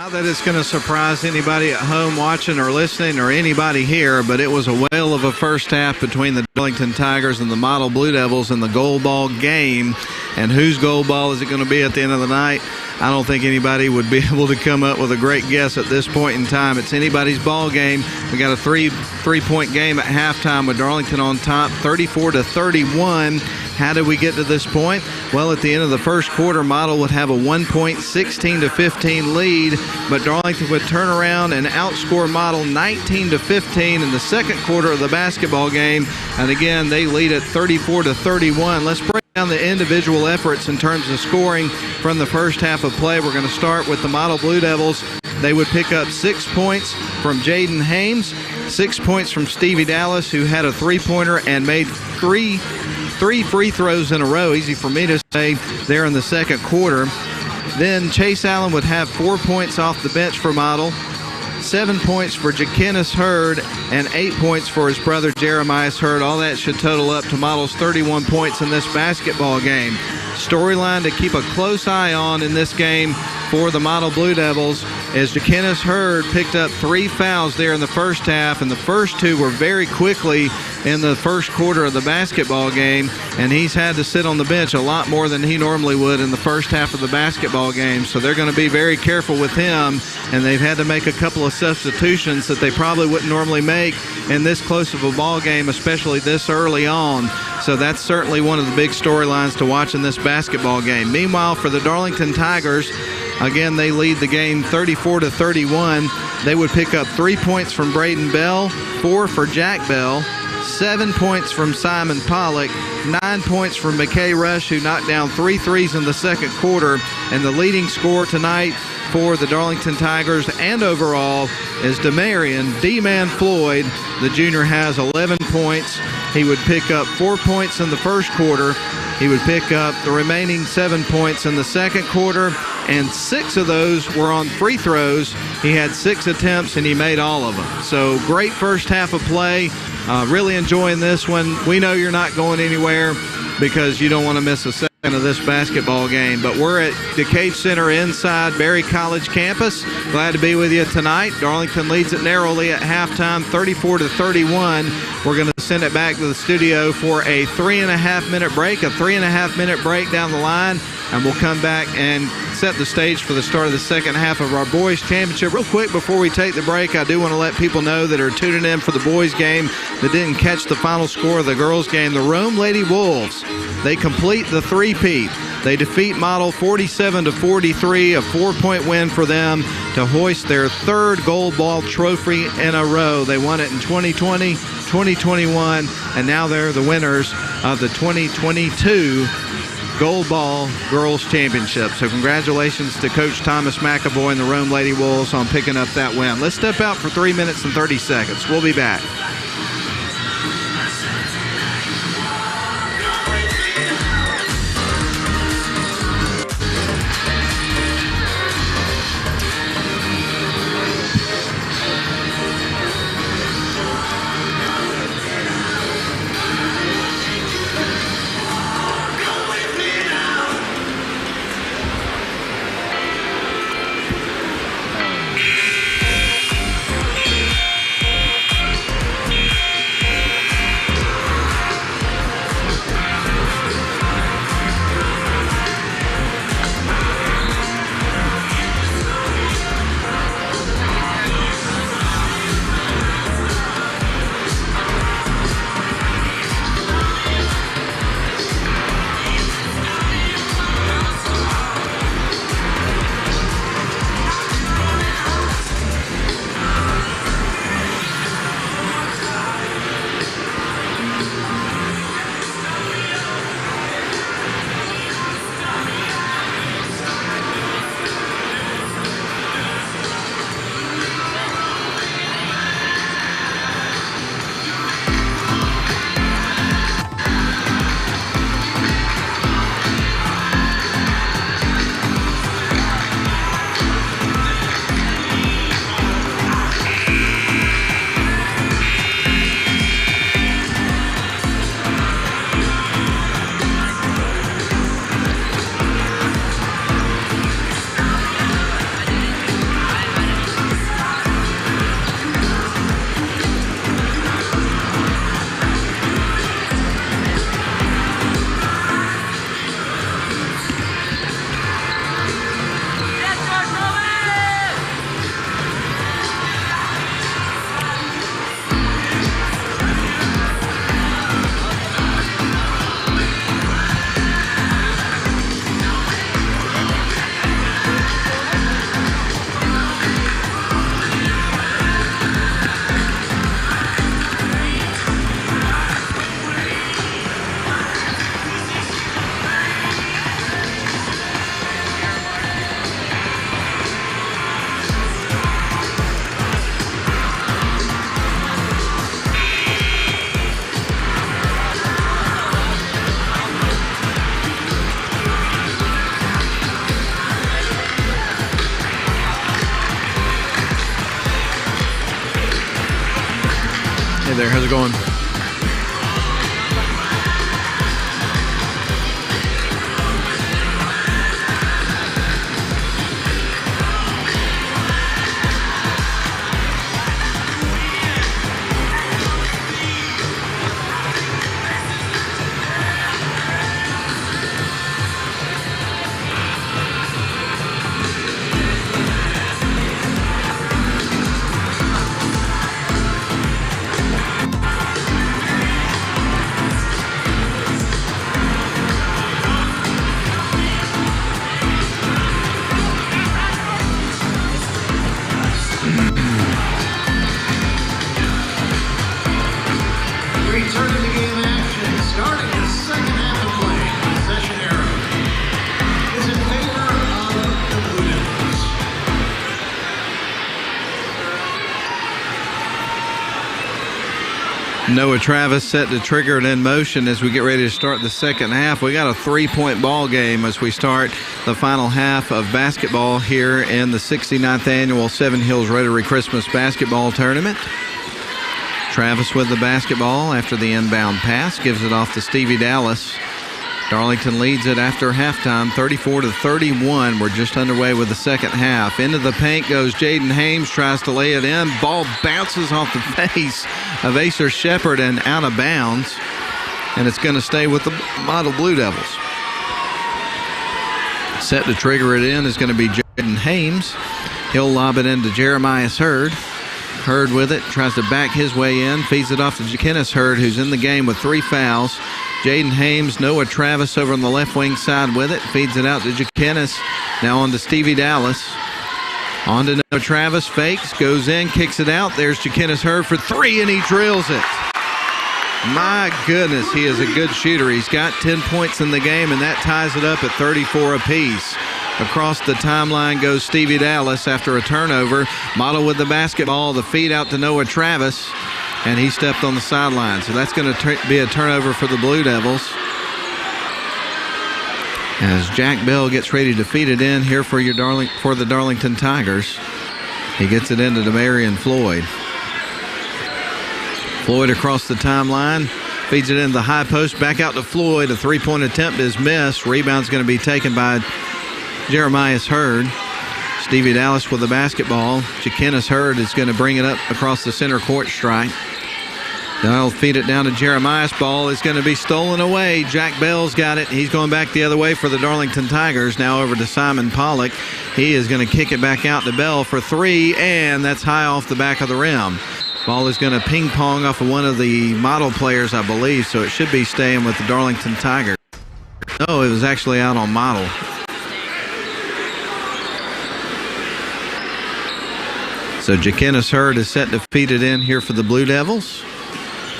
Not that it's going to surprise anybody at home watching or listening or anybody here, but it was a whale of a first half between the Darlington Tigers and the Model Blue Devils in the goal ball game. And whose goal ball is it going to be at the end of the night? I don't think anybody would be able to come up with a great guess at this point in time. It's anybody's ball game. We got a three-point game at halftime with Darlington on top, 34-31. How did we get to this point? Well, at the end of the first quarter, Model would have a 1-point, 16-15 lead, but Darlington would turn around and outscore Model 19-15 in the second quarter of the basketball game. And again, they lead at 34-31. Let's break down the individual efforts in terms of scoring from the first half of play. We're going to start with the Model Blue Devils. They would pick up 6 points from Jaden Hames, 6 points from Stevie Dallas, who had a three-pointer and made three free throws in a row, easy for me to say, there in the second quarter. Then Chase Allen would have 4 points off the bench for Model, 7 points for Jakenis Hurd, and 8 points for his brother Jeremiah Hurd. All that should total up to Model's 31 points in this basketball game. Storyline to keep a close eye on in this game for the Model Blue Devils as Jakenis Hurd picked up 3 fouls there in the first half, and the first 2 were very quickly in the first quarter of the basketball game, and he's had to sit on the bench a lot more than he normally would in the first half of the basketball game. So they're going to be very careful with him, and they've had to make a couple of substitutions that they probably wouldn't normally make in this close of a ball game, especially this early on. So that's certainly one of the big storylines to watch in this basketball game. Meanwhile, for the Darlington Tigers, again, they lead the game 34-31. They would pick up 3 points from Braden Bell, 4 for Jack Bell, 7 points from Simon Pollock, 9 points from McKay Rush, who knocked down 3 threes in the second quarter. And the leading scorer tonight for the Darlington Tigers and overall is Demarion D-Man Floyd. The junior has 11 points. He would pick up 4 points in the first quarter. He would pick up the remaining 7 points in the second quarter, and 6 of those were on free throws. He had 6 attempts, and he made all of them. So great first half of play. Really enjoying this one. We know you're not going anywhere because you don't want to miss a second of this basketball game. But we're at the Cage Center inside Berry College campus. Glad to be with you tonight. Darlington leads it narrowly at halftime, 34-31. We're going to send it back to the studio for a 3.5-minute break, down the line, and we'll come back and set the stage for the start of the second half of our boys championship. Real quick before we take the break, I do want to let people know that are tuning in for the boys game that didn't catch the final score of the girls game. The Rome Lady Wolves, they complete the three-peat. They defeat Model 47-43, a 4-point win for them to hoist their 3rd gold ball trophy in a row. They won it in 2020, 2021, and now they're the winners of the 2022 Gold Ball Girls Championship. So congratulations to Coach Thomas McAvoy and the Rome Lady Wolves on picking up that win. Let's step out for 3 minutes and 30 seconds. We'll be back. Hey there, how's it going? Returning to game action, starting the second half of play. Possession arrow is in favor of the Blue Devils. Noah Travis set to trigger it in motion as we get ready to start the second half. We got a 3-point ball game as we start the final half of basketball here in the 69th annual Seven Hills Rotary Christmas Basketball Tournament. Travis with the basketball after the inbound pass, gives it off to Stevie Dallas. Darlington leads it after halftime, 34-31. We're just underway with the second half. Into the paint goes Jaden Hames, tries to lay it in. Ball bounces off the face of Acer Shepard and out of bounds. And it's going to stay with the Model Blue Devils. Set to trigger it in is going to be Jaden Hames. He'll lob it into Jeremiah Hurd. Hurd with it, tries to back his way in, feeds it off to Jaquinnis Hurd, who's in the game with 3 fouls. Jaden Hames, Noah Travis over on the left wing side with it, feeds it out to Jaquinnis. Now on to Stevie Dallas. On to Noah Travis, fakes, goes in, kicks it out. There's Jaquinnis Hurd for 3, and he drills it. My goodness, he is a good shooter. He's got 10 points in the game, and that ties it up at 34 apiece. Across the timeline goes Stevie Dallas after a turnover. Model with the basketball, the feed out to Noah Travis, and he stepped on the sideline. So that's going to be a turnover for the Blue Devils. As Jack Bell gets ready to feed it in here for the Darlington Tigers. He gets it into Demarion Floyd. Floyd across the timeline, feeds it into the high post, back out to Floyd. A 3-point attempt is missed. Rebound's going to be taken by Jeremiah Hurd. Stevie Dallas with the basketball. Jaquinnis Hurd is going to bring it up across the center court stripe. They'll feed it down to Jeremiah's. Ball is going to be stolen away. Jack Bell's got it. He's going back the other way for the Darlington Tigers. Now over to Simon Pollock. He is going to kick it back out to Bell for 3, and that's high off the back of the rim. Ball is going to ping pong off of one of the Model players, I believe, so it should be staying with the Darlington Tigers. No, it was actually out on Model. So Jaquinnis Hurd is set to feed it in here for the Blue Devils.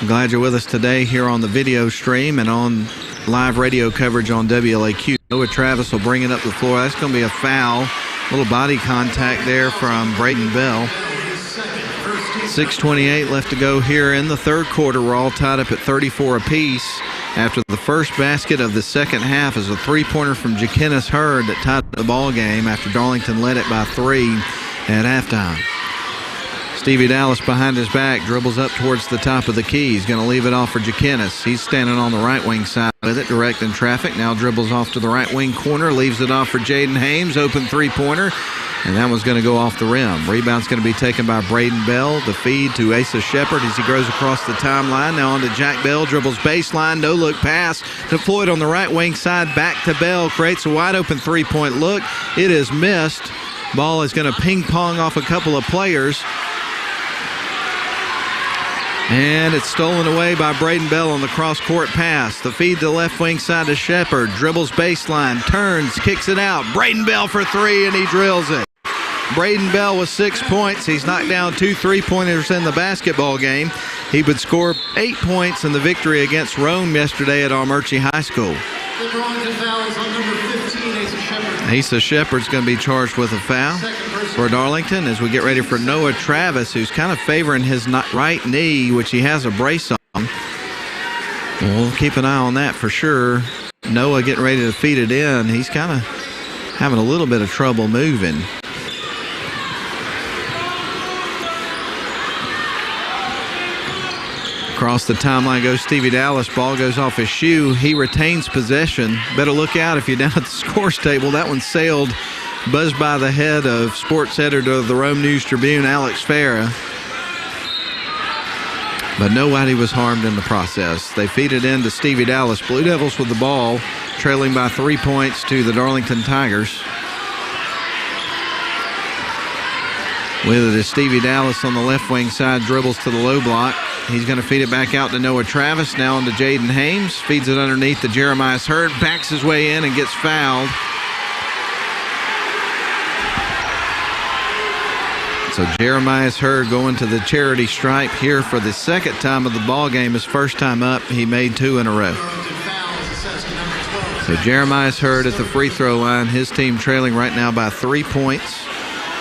I'm glad you're with us today here on the video stream and on live radio coverage on WLAQ. Noah Travis will bring it up the floor. That's going to be a foul. A little body contact there from Braden Bell. 6:28 left to go here in the third quarter. We're all tied up at 34 apiece. After the first basket of the second half is a 3-pointer from Jaquinnis Hurd that tied the ball game after Darlington led it by 3 at halftime. Stevie Dallas behind his back, dribbles up towards the top of the key. He's going to leave it off for Jaquinnis. He's standing on the right wing side with it, directing traffic. Now dribbles off to the right wing corner, leaves it off for Jaden Hames, open 3-pointer, and that one's going to go off the rim. Rebound's going to be taken by Braden Bell. The feed to Asa Shepard as he goes across the timeline. Now on to Jack Bell, dribbles baseline, no-look pass to Floyd on the right wing side, back to Bell, creates a wide-open 3-point look. It is missed. Ball is going to ping-pong off a couple of players. And it's stolen away by Braden Bell on the cross-court pass. The feed to the left wing side to Shepard. Dribbles baseline, turns, kicks it out. Braden Bell for 3, and he drills it. Braden Bell with 6 points. He's knocked down 2 3-pointers in the basketball game. He would score 8 points in the victory against Rome yesterday at Armurchie High School. The Darlington foul is on number 15, Asa Shepard. Asa Shepard's going to be charged with a foul for Darlington as we get ready for Noah Travis, who's kind of favoring his right knee, which he has a brace on. We'll keep an eye on that for sure. Noah getting ready to feed it in. He's kind of having a little bit of trouble moving. Across the timeline goes Stevie Dallas. Ball goes off his shoe. He retains possession. Better look out if you're down at the scores table. That one sailed, buzzed by the head of sports editor of the Rome News-Tribune, Alex Farah. But nobody was harmed in the process. They feed it in to Stevie Dallas. Blue Devils with the ball, trailing by 3 points to the Darlington Tigers. With it is Stevie Dallas on the left wing side, dribbles to the low block. He's going to feed it back out to Noah Travis, now on to Jaden Hames. Feeds it underneath to Jeremiah Hurd, backs his way in and gets fouled. So Jeremiah Hurd going to the charity stripe here for the second time of the ball game. His first time up, he made 2 in a row. So Jeremiah Hurd at the free throw line. His team trailing right now by 3 points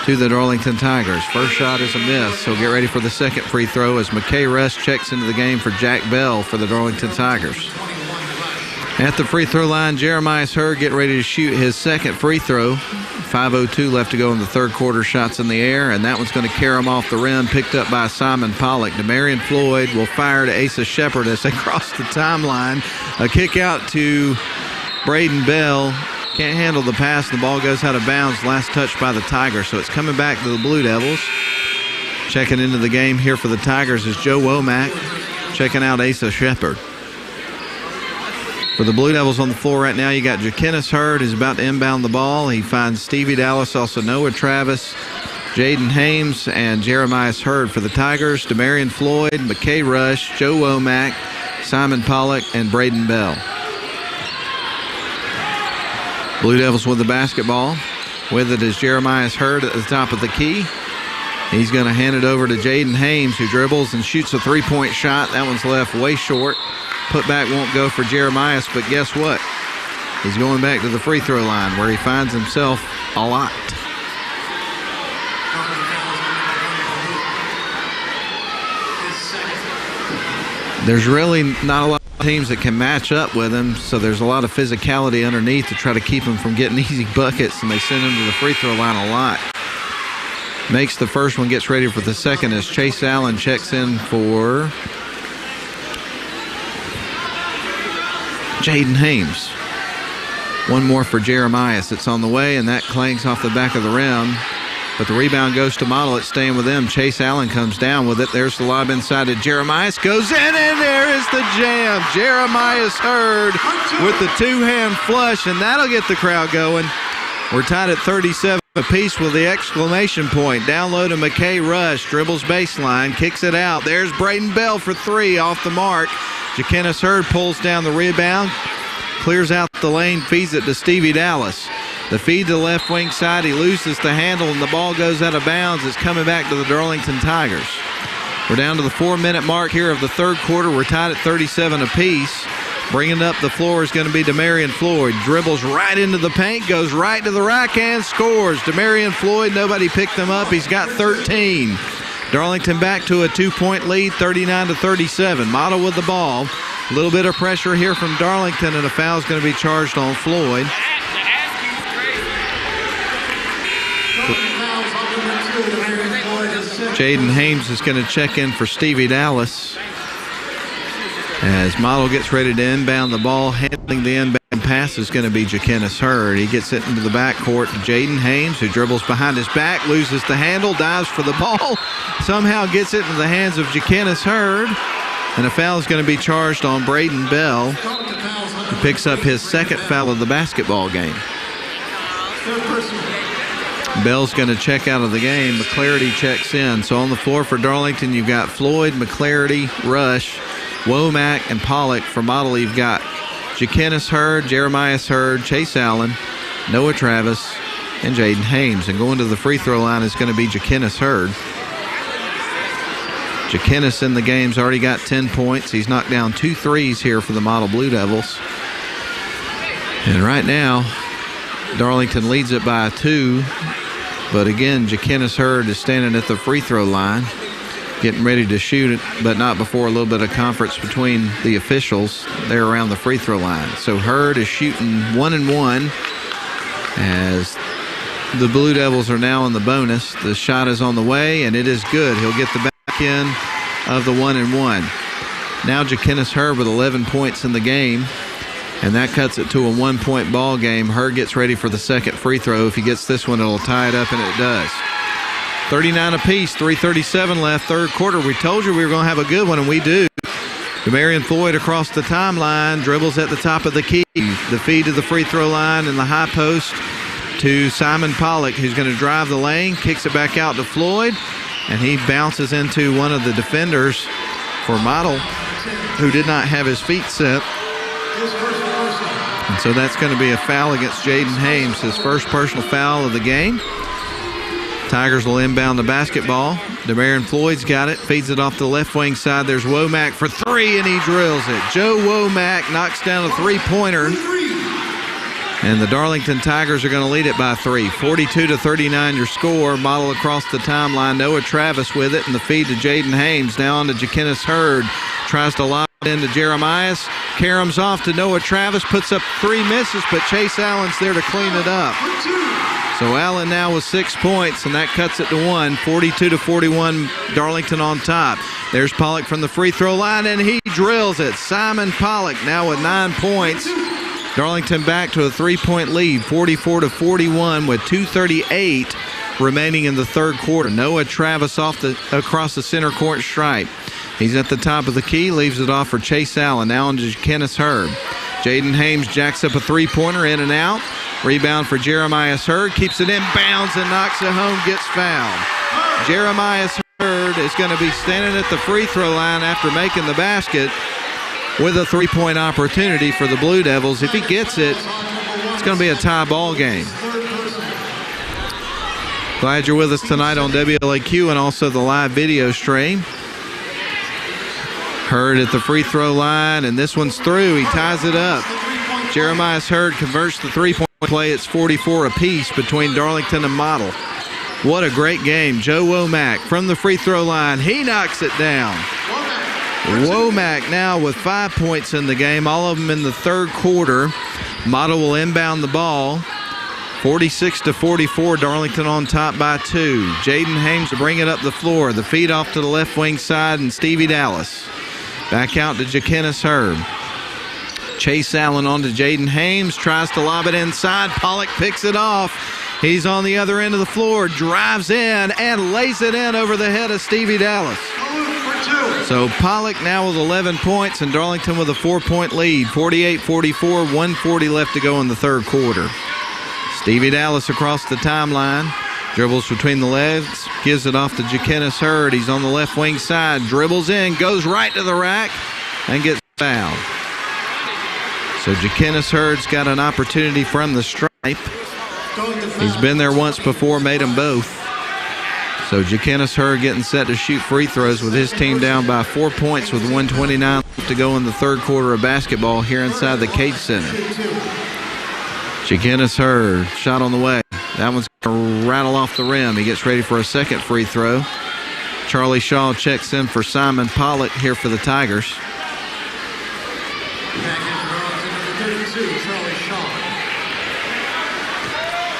to the Darlington Tigers. First shot is a miss, so get ready for the second free throw as McKay Rush checks into the game for Jack Bell for the Darlington Tigers. At the free throw line, Jeremiah Hurd getting ready to shoot his second free throw. 5:02 left to go in the third quarter. Shots in the air, and that one's going to carry him off the rim, picked up by Simon Pollock. Demarion Floyd will fire to Asa Shepard as they cross the timeline. A kick out to Braden Bell. Can't handle the pass. The ball goes out of bounds. Last touch by the Tigers. So it's coming back to the Blue Devils. Checking into the game here for the Tigers is Joe Womack. Checking out Asa Shepard. For the Blue Devils on the floor right now, you got Jakenis Hurd who's about to inbound the ball. He finds Stevie Dallas, also Noah Travis, Jaden Hames, and Jeremiah Hurd for the Tigers. Demarion Floyd, McKay Rush, Joe Womack, Simon Pollock, and Braden Bell. Blue Devils with the basketball. With it is Jeremiah Hurd at the top of the key. He's going to hand it over to Jaden Hames, who dribbles and shoots a three-point shot. That one's left way short. Putback won't go for Jeremiah, but guess what? He's going back to the free throw line where he finds himself a lot. There's really not a lot of teams that can match up with him, so there's a lot of physicality underneath to try to keep him from getting easy buckets, and they send him to the free throw line a lot. Makes the first one, gets ready for the second as Chase Allen checks in for Jaden Hames. One more for Jeremiah. It's on the way, and that clanks off the back of the rim. But the rebound goes to Model. It's staying with them. Chase Allen comes down with it. There's the lob inside to Jeremiah. Goes in, and there is the jam. Jeremiah Hurd with the two-hand flush, and that'll get the crowd going. We're tied at 37 apiece with the exclamation point. Down low to McKay Rush. Dribbles baseline. Kicks it out. There's Braden Bell for three off the mark. Jakenis Hurd pulls down the rebound. Clears out the lane. Feeds it to Stevie Dallas. The feed to the left wing side. He loses the handle, and the ball goes out of bounds. It's coming back to the Darlington Tigers. We're down to the 4-minute mark here of the third quarter. We're tied at 37 apiece. Bringing up the floor is going to be Demarion Floyd. Dribbles right into the paint, goes right to the rack and scores. Demarion Floyd, nobody picked him up. He's got 13. Darlington back to a 2-point lead, 39-37. Model with the ball. A little bit of pressure here from Darlington, and a foul is going to be charged on Floyd. Jaden Hames is going to check in for Stevie Dallas as Model gets ready to inbound the ball. Handling the inbound pass is going to be Jakenis Hurd. He gets it into the backcourt to Jaden Hames, who dribbles behind his back, loses the handle, dives for the ball, somehow gets it into the hands of Jakenis Hurd, and a foul is going to be charged on Braden Bell, who picks up his second foul of the basketball game. Bell's going to check out of the game. McClarity checks in. So on the floor for Darlington, you've got Floyd, McClarity, Rush, Womack, and Pollock. For Model, you've got Jakenis Hurd, Jeremiah Hurd, Chase Allen, Noah Travis, and Jaden Hames. And going to the free throw line is going to be Jakenis Hurd. Jakenis in the game's already got 10 points. He's knocked down 2 threes here for the Model Blue Devils. And right now, Darlington leads it by 2. But again, Jakenis Hurd is standing at the free throw line, getting ready to shoot it, but not before a little bit of conference between the officials there around the free throw line. So Hurd is shooting 1-1 as the Blue Devils are now in the bonus. The shot is on the way, and it is good. He'll get the back end of the 1-1. Now Jaquinnis Hurd with 11 points in the game, and that cuts it to a 1-point ball game. Hurd gets ready for the second free throw. If he gets this one, it'll tie it up, and it does. 39 apiece, 3:37 left, third quarter. We told you we were going to have a good one, and we do. Demarion Floyd across the timeline, dribbles at the top of the key. The feed to the free throw line in the high post to Simon Pollock, who's going to drive the lane, kicks it back out to Floyd, and he bounces into one of the defenders for Model, who did not have his feet set. And so that's going to be a foul against Jaden Hames, his first personal foul of the game. Tigers will inbound the basketball. Demarion Floyd's got it, feeds it off the left wing side. There's Womack for three, and he drills it. Joe Womack knocks down a three-pointer. And the Darlington Tigers are going to lead it by 3. 42-39 your score. Model across the timeline. Noah Travis with it, and the feed to Jaden Hames. Now on to Jaquinnis Hurd. Tries to lob it into Jeremias. Karam's off to Noah Travis. Puts up 3, misses, but Chase Allen's there to clean it up. So Allen now with 6 points, and that cuts it to 1. 42-41, Darlington on top. There's Pollock from the free throw line, and he drills it. Simon Pollock now with 9 points. Darlington back to a 3-point lead, 44-41 with 2:38 remaining in the third quarter. Noah Travis across the center court stripe. He's at the top of the key, leaves it off for Chase Allen. Now on to Jaquinnis Hurd. Jaden Hames jacks up a three-pointer, in and out. Rebound for Jeremias Hurd, keeps it in bounds and knocks it home, gets fouled. Jeremias Hurd is going to be standing at the free throw line after making the basket with a 3-point opportunity for the Blue Devils. If he gets it, it's going to be a tie ball game. Glad you're with us tonight on WLAQ and also the live video stream. Hurd at the free throw line, and this one's through. He ties it up. Jeremias Hurd converts the three-point play. It's 44 apiece between Darlington and Model. What a great game. Joe Womack from the free throw line. He knocks it down. Womack now with 5 points in the game, all of them in the third quarter. Model will inbound the ball. 46-44, Darlington on top by 2. Jaden Hames to bring it up the floor. The feed off to the left wing side, and Stevie Dallas. Back out to Jaquinnis Hurd. Chase Allen on to Jaden Hames, tries to lob it inside. Pollock picks it off. He's on the other end of the floor, drives in, and lays it in over the head of Stevie Dallas. So Pollock now with 11 points, and Darlington with a 4-point lead. 48-44, 1:40 left to go in the third quarter. Stevie Dallas across the timeline. Dribbles between the legs, gives it off to Jaquinnis Hurd. He's on the left wing side, dribbles in, goes right to the rack, and gets fouled. So Jaquinnis Hurd's got an opportunity from the stripe. He's been there once before, made them both. So Jaquinnis Hurd getting set to shoot free throws with his team down by 4 points with 1:29 to go in the third quarter of basketball here inside the Cage Center. Jaquinnis Hurd, shot on the way. That one's going to rattle off the rim. He gets ready for a second free throw. Charlie Shaw checks in for Simon Pollock here for the Tigers.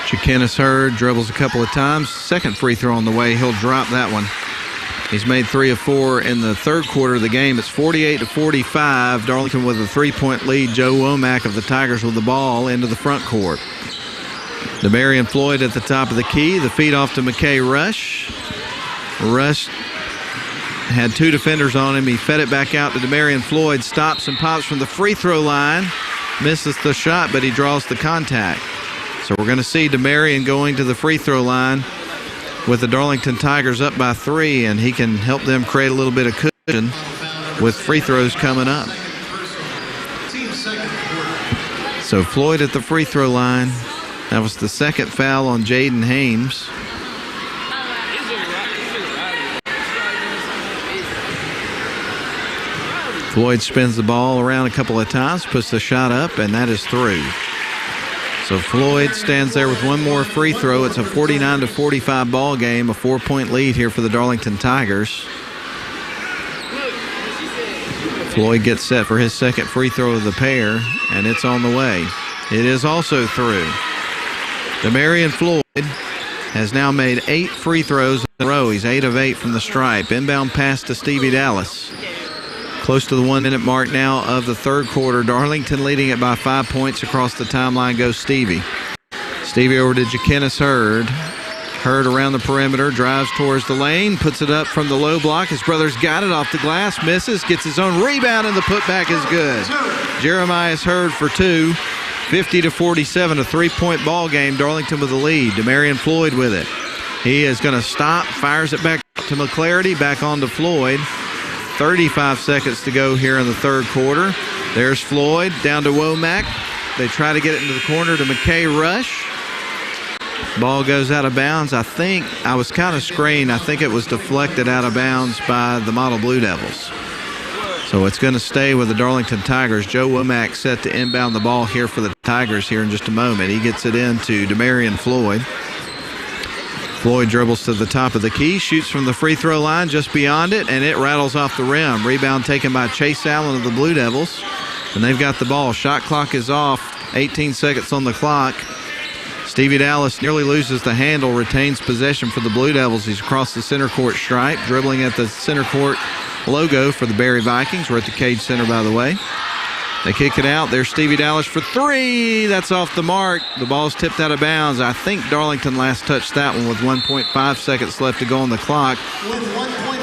Jaquinnis Hurd dribbles a couple of times. Second free throw on the way. He'll drop that one. He's made 3 of 4 in the third quarter of the game. It's 48-45. Darlington with a 3-point lead. Joe Womack of the Tigers with the ball into the front court. Demarion Floyd at the top of the key. The feed off to McKay Rush. Rush had 2 defenders on him. He fed it back out to Demarion Floyd. Stops and pops from the free throw line. Misses the shot, but he draws the contact. So we're going to see Demarion going to the free throw line with the Darlington Tigers up by 3, and he can help them create a little bit of cushion with free throws coming up. So Floyd at the free throw line. That was the second foul on Jaden Hames. Floyd spins the ball around a couple of times, puts the shot up, and that is through. So Floyd stands there with one more free throw. It's a 49-45 ball game, a 4-point lead here for the Darlington Tigers. Floyd gets set for his second free throw of the pair, and it's on the way. It is also through. Demarion Floyd has now made 8 free throws in a row. He's 8 of 8 from the stripe. Inbound pass to Stevie Dallas. Close to the 1 minute mark now of the third quarter. Darlington leading it by 5 points. Across the timeline goes Stevie. Stevie over to Jakenis Hurd. Hurd around the perimeter, drives towards the lane, puts it up from the low block. His brother's got it off the glass, misses, gets his own rebound, and the putback is good. Jeremiah Hurd for two. 50-47, a three-point ball game. Darlington with the lead. Demarion Floyd with it. He is going to stop, fires it back to McClarity, back on to Floyd. 35 seconds to go here in the third quarter. There's Floyd down to Womack. They try to get it into the corner to McKay Rush. Ball goes out of bounds. I think I was kind of screened. I think it was deflected out of bounds by the Model Blue Devils. So it's going to stay with the Darlington Tigers. Joe Womack set to inbound the ball here for the Tigers here in just a moment. He gets it into Demarion Floyd. Floyd dribbles to the top of the key, shoots from the free throw line just beyond it, and it rattles off the rim. Rebound taken by Chase Allen of the Blue Devils. And they've got the ball. Shot clock is off. 18 seconds on the clock. Stevie Dallas nearly loses the handle, retains possession for the Blue Devils. He's across the center court stripe, dribbling at the center court logo for the Berry Vikings. We're at the Cage Center, by the way. They kick it out. There's Stevie Dallas for three. That's off the mark. The ball's tipped out of bounds. I think Darlington last touched that one with 1.5 seconds left to go on the clock.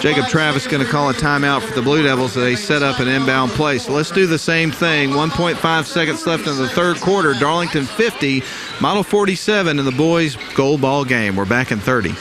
Jacob Travis going to call a timeout for the Blue Devils as they set up an inbound play. So let's do the same thing. 1.5 seconds left in the third quarter. Darlington 50, Model 47 in the boys' gold ball game. We're back in 30.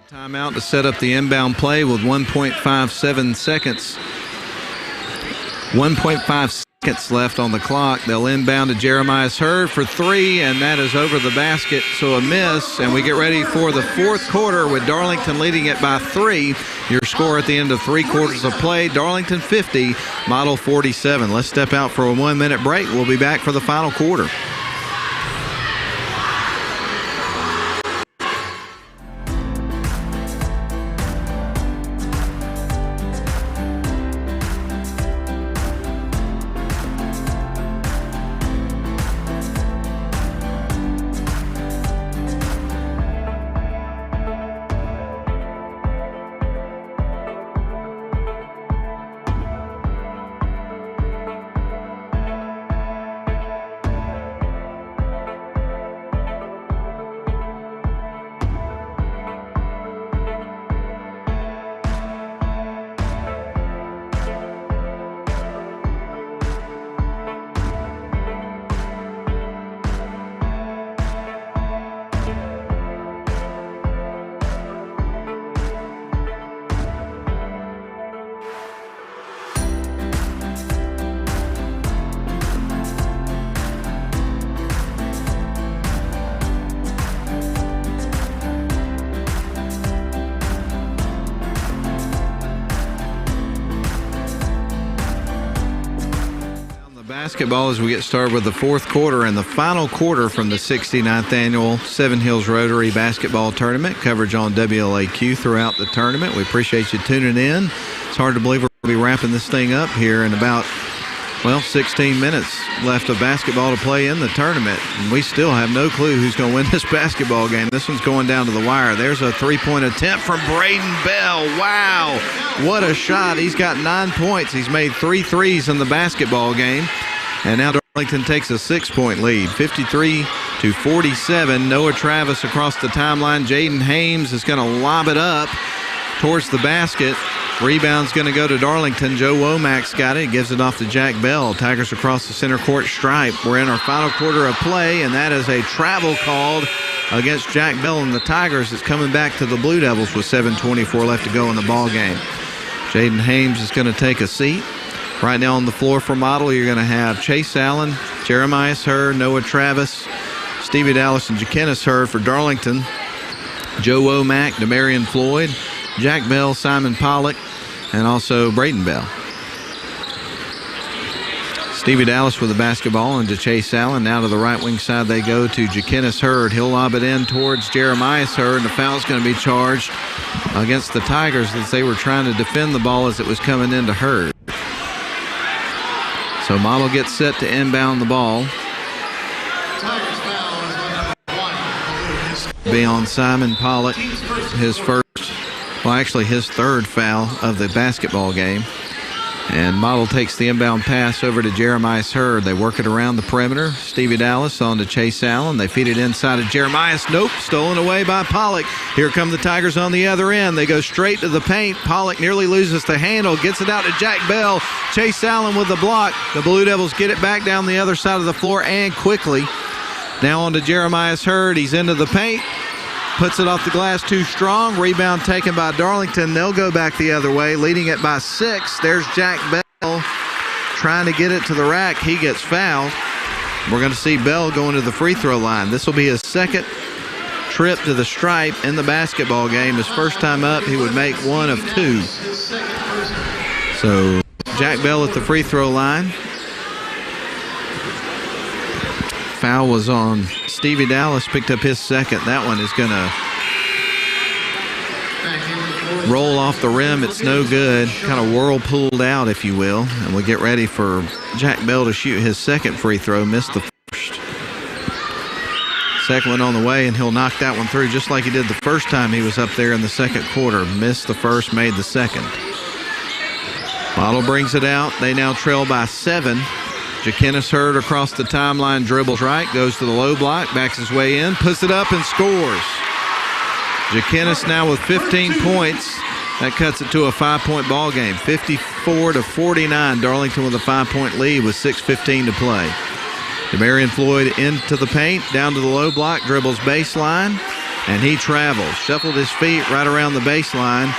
Timeout to set up the inbound play with 1.57 seconds. 1.5 seconds left on the clock. They'll inbound to Jeremiah Hurd for three, and that is over the basket, so a miss. And we get ready for the fourth quarter with Darlington leading it by 3. Your score at the end of 3 quarters of play, Darlington 50, Model 47. Let's step out for a 1-minute break. We'll be back for the final quarter. Basketball as we get started with the fourth quarter and the final quarter from the 69th annual Seven Hills Rotary Basketball Tournament. Coverage on WLAQ throughout the tournament. We appreciate you tuning in. It's hard to believe we're going to be wrapping this thing up here in about, 16 minutes left of basketball to play in the tournament. And we still have no clue who's going to win this basketball game. This one's going down to the wire. There's a three-point attempt from Braden Bell. Wow, what a shot. He's got 9 points. He's made 3 threes in the basketball game. And now Darlington takes a 6-point lead, 53-47. Noah Travis across the timeline. Jaden Hames is going to lob it up towards the basket. Rebound's going to go to Darlington. Joe Womack's got it. Gives it off to Jack Bell. Tigers across the center court stripe. We're in our final quarter of play, and that is a travel called against Jack Bell and the Tigers. It's coming back to the Blue Devils with 7:24 left to go in the ball game. Jaden Hames is going to take a seat. Right now on the floor for Model, you're going to have Chase Allen, Jeremiah Hurd, Noah Travis, Stevie Dallas, and Jakenis Hurd for Darlington. Joe Womack, Demarion Floyd, Jack Bell, Simon Pollock, and also Braden Bell. Stevie Dallas with the basketball into Chase Allen. Now to the right wing side they go to Jakenis Hurd. He'll lob it in towards Jeremiah Hurd, and the foul's going to be charged against the Tigers as they were trying to defend the ball as it was coming into Hurd. So Model gets set to inbound the ball. Be on Simon Pollock, his third foul of the basketball game. And Model takes the inbound pass over to Jeremiah Hurd. They work it around the perimeter. Stevie Dallas on to Chase Allen. They feed it inside of Jeremiah. Nope, stolen away by Pollock. Here come the Tigers on the other end. They go straight to the paint. Pollock nearly loses the handle, gets it out to Jack Bell. Chase Allen with the block. The Blue Devils get it back down the other side of the floor and quickly. Now on to Jeremiah Hurd. He's into the paint. Puts it off the glass too strong. Rebound taken by Darlington. They'll go back the other way, leading it by 6. There's Jack Bell trying to get it to the rack. He gets fouled. We're going to see Bell going to the free throw line. This will be his second trip to the stripe in the basketball game. His first time up, he would make 1 of 2. So Jack Bell at the free throw line. Foul was on Stevie Dallas, picked up his second. That one is going to roll off the rim. It's no good. Kind of whirlpooled out, if you will. And we get ready for Jack Bell to shoot his second free throw. Missed the first. Second one on the way, and he'll knock that one through just like he did the first time he was up there in the second quarter. Missed the first, made the second. Model brings it out. They now trail by 7. Jakenis Hurd across the timeline, dribbles right, goes to the low block, backs his way in, puts it up and scores. Jakenis now with 15 points. That cuts it to a 5-point ball game. 54-49. Darlington with a 5-point lead with 6:15 to play. Demarion Floyd into the paint, down to the low block, dribbles baseline, and he travels. Shuffled his feet right around the baseline.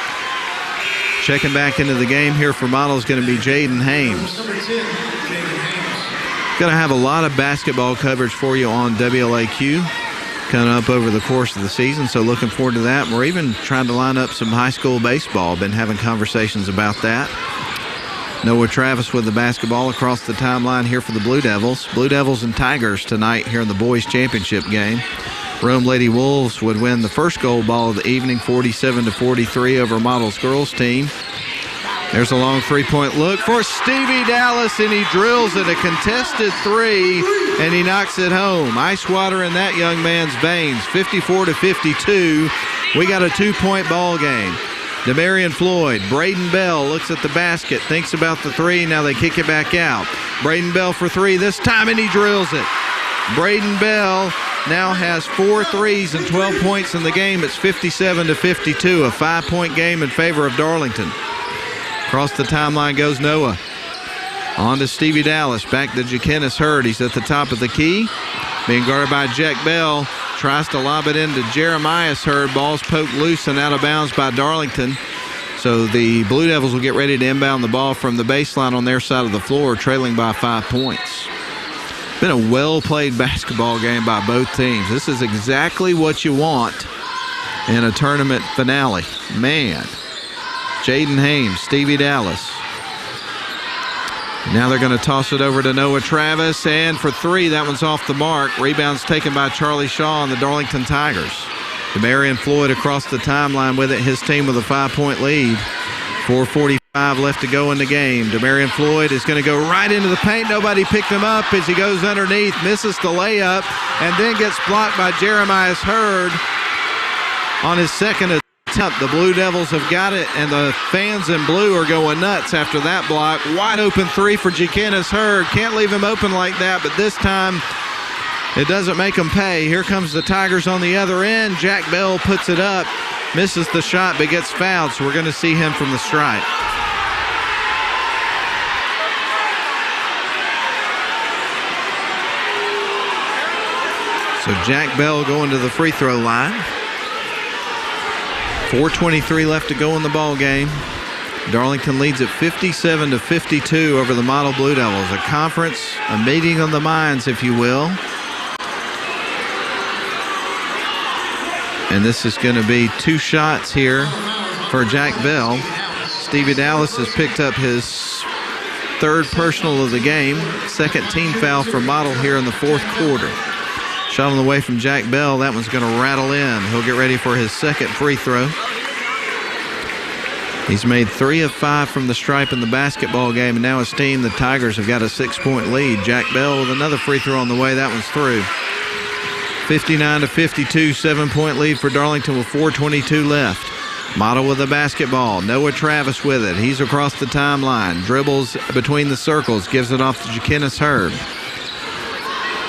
Checking back into the game here for Model is going to be Jaden Hames. Going to have a lot of basketball coverage for you on WLAQ coming up over the course of the season, so looking forward to that. We're even trying to line up some high school baseball. Been having conversations about that. Noah Travis with the basketball across the timeline here for the Blue Devils. Blue Devils and Tigers tonight here in the boys championship game. Rome Lady Wolves would win the first gold ball of the evening, 47-43 over Model's girls team. There's a long three-point look for Stevie Dallas, and he drills it, a contested 3, and he knocks it home. Ice water in that young man's veins, 54-52. We got a 2-point ball game. Demarion Floyd, Braden Bell looks at the basket, thinks about the 3, now they kick it back out. Braden Bell for 3 this time, and he drills it. Braden Bell now has 4 threes and 12 points in the game. It's 57-52, a 5-point game in favor of Darlington. Across the timeline goes Noah. On to Stevie Dallas. Back to Jakenis Hurd. He's at the top of the key. Being guarded by Jack Bell. Tries to lob it into Jeremiah Hurd. Ball's poked loose and out of bounds by Darlington. So the Blue Devils will get ready to inbound the ball from the baseline on their side of the floor, trailing by 5 points. Been a well-played basketball game by both teams. This is exactly what you want in a tournament finale. Man. Jaden Hames, Stevie Dallas. Now they're going to toss it over to Noah Travis, and for 3, that one's off the mark. Rebounds taken by Charlie Shaw and the Darlington Tigers. Demarion Floyd across the timeline with it, his team with a 5-point lead. 4:45 left to go in the game. Demarion Floyd is going to go right into the paint. Nobody picked him up as he goes underneath, misses the layup, and then gets blocked by Jeremiah Hurd on his second attempt. The Blue Devils have got it, and the fans in blue are going nuts after that block. Wide open 3 for Jakenis Hurd. Can't leave him open like that, but this time it doesn't make them pay. Here comes the Tigers on the other end. Jack Bell puts it up, misses the shot, but gets fouled, so we're going to see him from the stripe. So Jack Bell going to the free throw line. 4:23 left to go in the ball game. Darlington leads at 57-52 over the Model Blue Devils. A conference, a meeting of the minds, if you will. And this is going to be 2 shots here for Jack Bell. Stevie Dallas has picked up his 3rd personal of the game. 2nd team foul for Model here in the 4th quarter. Shot on the way from Jack Bell. That one's going to rattle in. He'll get ready for his 2nd free throw. He's made 3 of 5 from the stripe in the basketball game, and now his team, the Tigers, have got a 6-point lead. Jack Bell with another free throw on the way. That one's through. 59-52, 7-point lead for Darlington with 4:22 left. Model with the basketball. Noah Travis with it. He's across the timeline. Dribbles between the circles. Gives it off to Jaquinnis Hurd.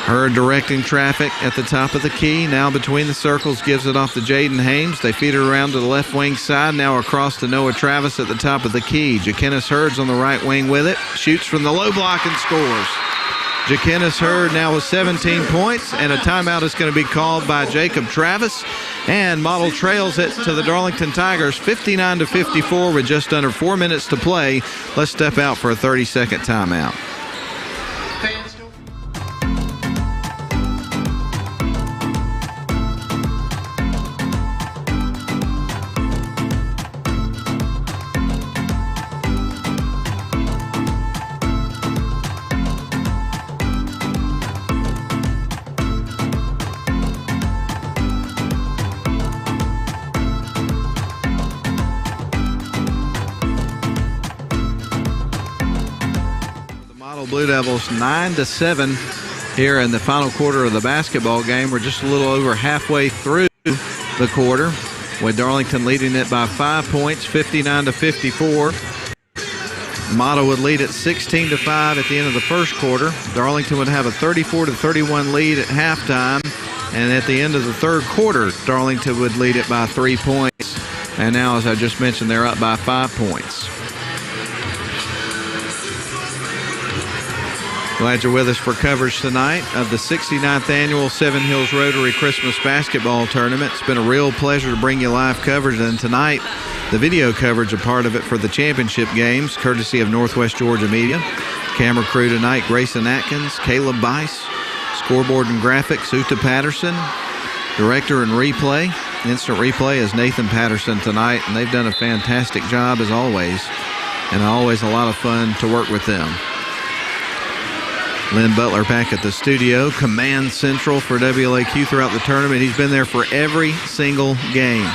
Hurd directing traffic at the top of the key. Now between the circles. Gives it off to Jaden Hames. They feed it around to the left wing side. Now across to Noah Travis at the top of the key. Jaquinnis Hurd's on the right wing with it. Shoots from the low block and scores. Jaquinnis Hurd now with 17 points, and a timeout is going to be called by Jacob Travis. And Model trails it to the Darlington Tigers 59-54 with just under 4 minutes to play. Let's step out for a 30-second timeout. Blue Devils 9-7 here in the final quarter of the basketball game. We're just a little over halfway through the quarter, with Darlington leading it by 5 points, 59-54. Model would lead at 16-5 at the end of the first quarter. Darlington would have a 34-31 lead at halftime, and at the end of the third quarter, Darlington would lead it by 3 points. And now, as I just mentioned, they're up by 5 points. Glad you're with us for coverage tonight of the 69th annual Seven Hills Rotary Christmas Basketball Tournament. It's been a real pleasure to bring you live coverage, and tonight the video coverage, a part of it for the championship games, courtesy of Northwest Georgia Media. Camera crew tonight, Grayson Atkins, Caleb Bice, scoreboard and graphics, Uta Patterson, director and replay. Instant replay is Nathan Patterson tonight, and they've done a fantastic job as always, and always a lot of fun to work with them. Lynn Butler back at the studio, command central for WLAQ throughout the tournament. He's been there for every single game.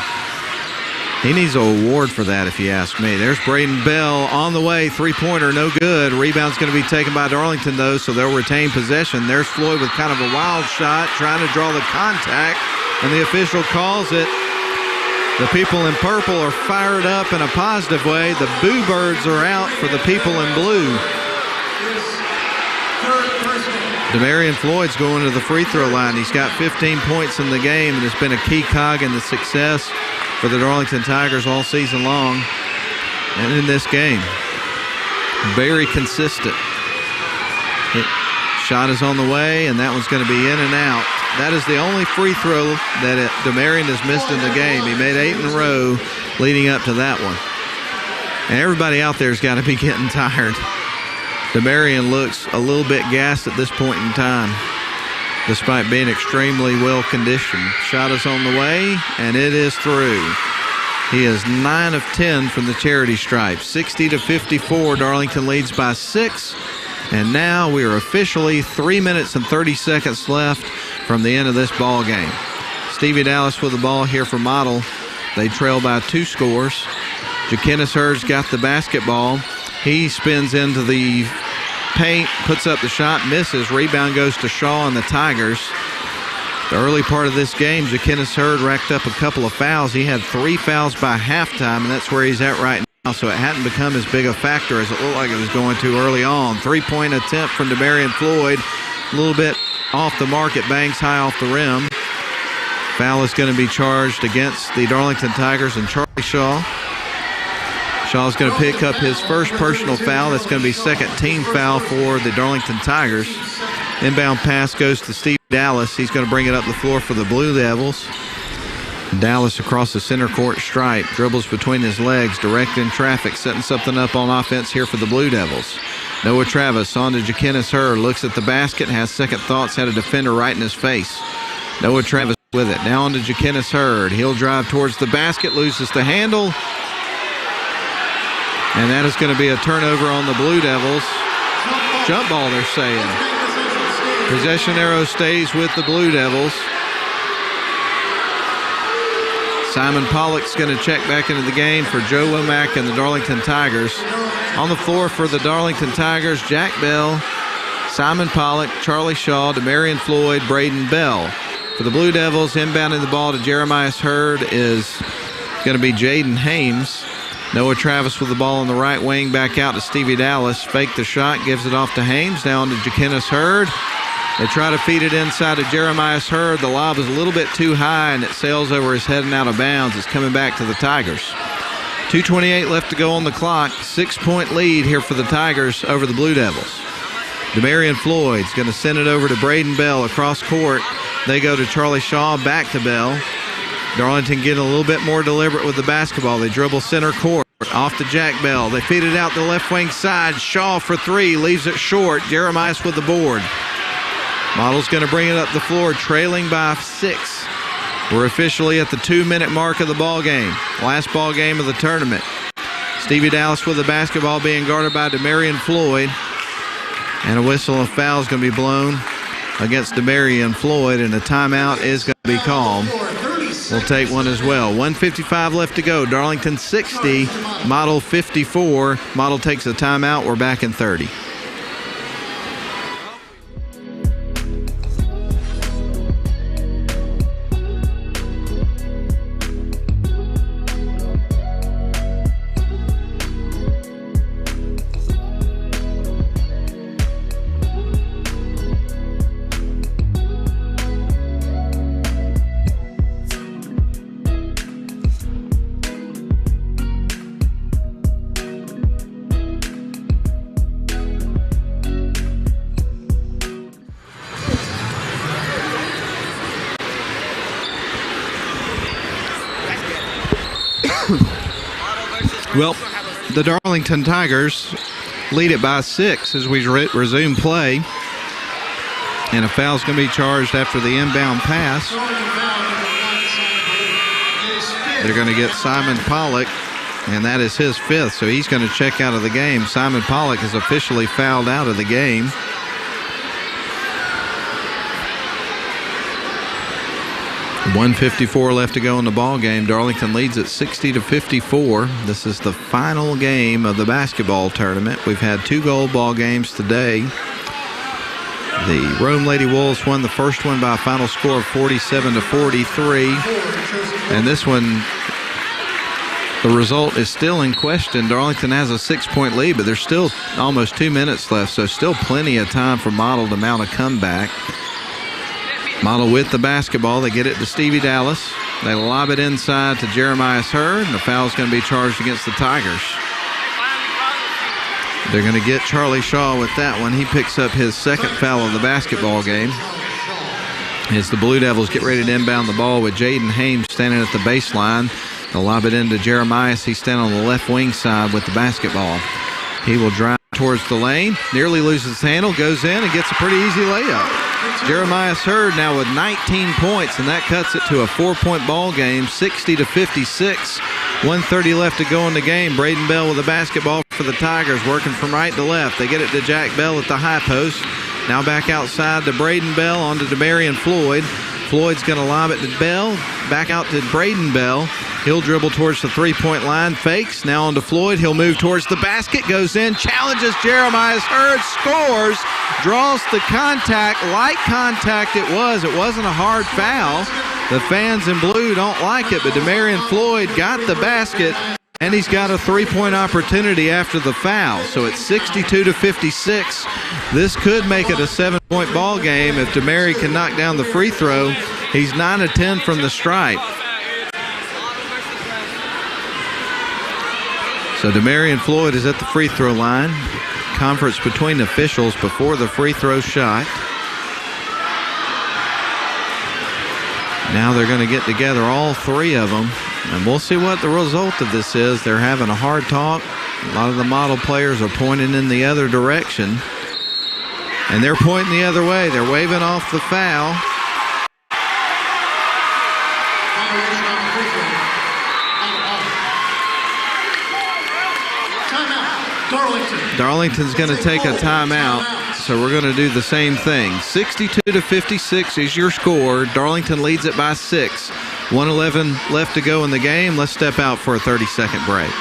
He needs an award for that, if you ask me. There's Braden Bell on the way, three-pointer, no good. Rebound's going to be taken by Darlington, though, so they'll retain possession. There's Floyd with kind of a wild shot, trying to draw the contact, and the official calls it. The people in purple are fired up in a positive way. The Boo Birds are out for the people in blue. Demarion Floyd's going to the free throw line. He's got 15 points in the game and has been a key cog in the success for the Darlington Tigers all season long and in this game. Very consistent. Shot is on the way, and that one's going to be in and out. That is the only free throw that Demarion has missed in the game. He made 8 in a row leading up to that one. And everybody out there has got to be getting tired. Demarion looks a little bit gassed at this point in time, despite being extremely well conditioned. Shot is on the way, and it is through. He is 9 of 10 from the charity stripe. 60-54, Darlington leads by 6. And now we are officially 3 minutes and 30 seconds left from the end of this ball game. Stevie Dallas with the ball here for Model. They trail by 2 scores. Jaquinnis Hurd's got the basketball. He spins into the paint, puts up the shot, misses. Rebound goes to Shaw and the Tigers. The early part of this game, Jaquinnis Hurd racked up a couple of fouls. He had 3 fouls by halftime, and that's where he's at right now. So it hadn't become as big a factor as it looked like it was going to early on. 3-point attempt from Demarion Floyd. A little bit off the mark. It bangs high off the rim. Foul is going to be charged against the Darlington Tigers and Charlie Shaw. Shaw's going to pick up his first personal foul. That's going to be second team foul for the Darlington Tigers. Inbound pass goes to Steve Dallas. He's going to bring it up the floor for the Blue Devils. Dallas across the center court stripe, dribbles between his legs, directing traffic, setting something up on offense here for the Blue Devils. Noah Travis on to Jakenis Hurd, looks at the basket, has second thoughts, had a defender right in his face. Noah Travis with it. Now on to Jakenis Hurd. He'll drive towards the basket, loses the handle. And that is going to be a turnover on the Blue Devils. Jump ball, they're saying. Possession arrow stays with the Blue Devils. Simon Pollock's going to check back into the game for Joe Womack and the Darlington Tigers. On the floor for the Darlington Tigers, Jack Bell, Simon Pollock, Charlie Shaw, Demarion Floyd, Braden Bell. For the Blue Devils, inbounding the ball to Jeremiah Hurd is going to be Jaden Hames. Noah Travis with the ball on the right wing, back out to Stevie Dallas. Fake the shot, gives it off to Hames, down to Jakenis Hurd. They try to feed it inside to Jeremiah Hurd. The lob is a little bit too high, and it sails over his head and out of bounds. It's coming back to the Tigers. 2:28 left to go on the clock. 6-point lead here for the Tigers over the Blue Devils. Demarion Floyd's going to send it over to Braden Bell across court. They go to Charlie Shaw, back to Bell. Darlington getting a little bit more deliberate with the basketball. They dribble center court. Off to Jack Bell. They feed it out the left wing side. Shaw for three. Leaves it short. Jeremiah with the board. Model's going to bring it up the floor, trailing by 6. We're officially at the 2-minute mark of the ball game. Last ball game of the tournament. Stevie Dallas with the basketball being guarded by Demarion Floyd. And a whistle of foul is going to be blown against Demarion Floyd, and a timeout is going to be called. We'll take one as well. 1:55 left to go. Darlington 60, Model 54. Model takes a timeout. We're back in 30. Well, the Darlington Tigers lead it by 6 as we resume play. And a foul's going to be charged after the inbound pass. They're going to get Simon Pollock, and that is his 5th, so he's going to check out of the game. Simon Pollock is officially fouled out of the game. .154 left to go in the ball game. Darlington leads at 60-54. This is the final game of the basketball tournament. We've had 2 gold ball games today. The Rome Lady Wolves won the first one by a final score of 47-43. And this one, the result is still in question. Darlington has a 6-point lead, but there's still almost 2 minutes left, so still plenty of time for Model to mount a comeback. Model with the basketball. They get it to Stevie Dallas. They lob it inside to Jeremiah Hurd, and the foul is going to be charged against the Tigers. They're going to get Charlie Shaw with that one. He picks up his 2nd foul of the basketball game. As the Blue Devils get ready to inbound the ball with Jaden Hames standing at the baseline. They'll lob it into Jeremiah. He's standing on the left wing side with the basketball. He will drive towards the lane, nearly loses his handle, goes in and gets a pretty easy layup. Jeremiah Hurd now with 19 points, and that cuts it to a 4-point ball game, 60-56. 1:30 left to go in the game. Braden Bell with the basketball for the Tigers, working from right to left. They get it to Jack Bell at the high post. Now back outside to Braden Bell, on to Demarion Floyd. Floyd's going to lob it to Bell, back out to Braden Bell. He'll dribble towards the 3-point line, fakes, now on to Floyd. He'll move towards the basket, goes in, challenges Jeremiah Hurd, scores, draws the contact, light contact it was. It wasn't a hard foul. The fans in blue don't like it, but Demarion Floyd got the basket, and he's got a 3-point opportunity after the foul. So it's 62-56. This could make it a 7-point ball game if Demary can knock down the free throw. He's 9 of 10 from the stripe. So Demarion Floyd is at the free throw line. Conference between officials before the free throw shot. Now they're going to get together, all three of them, and we'll see what the result of this is. They're having a hard talk. A lot of the model players are pointing in the other direction, and they're pointing the other way. They're waving off the foul. Darlington's going to take a timeout, so we're going to do the same thing. 62-56 is your score. Darlington leads it by 6. 1:11 left to go in the game. Let's step out for a 30-second break.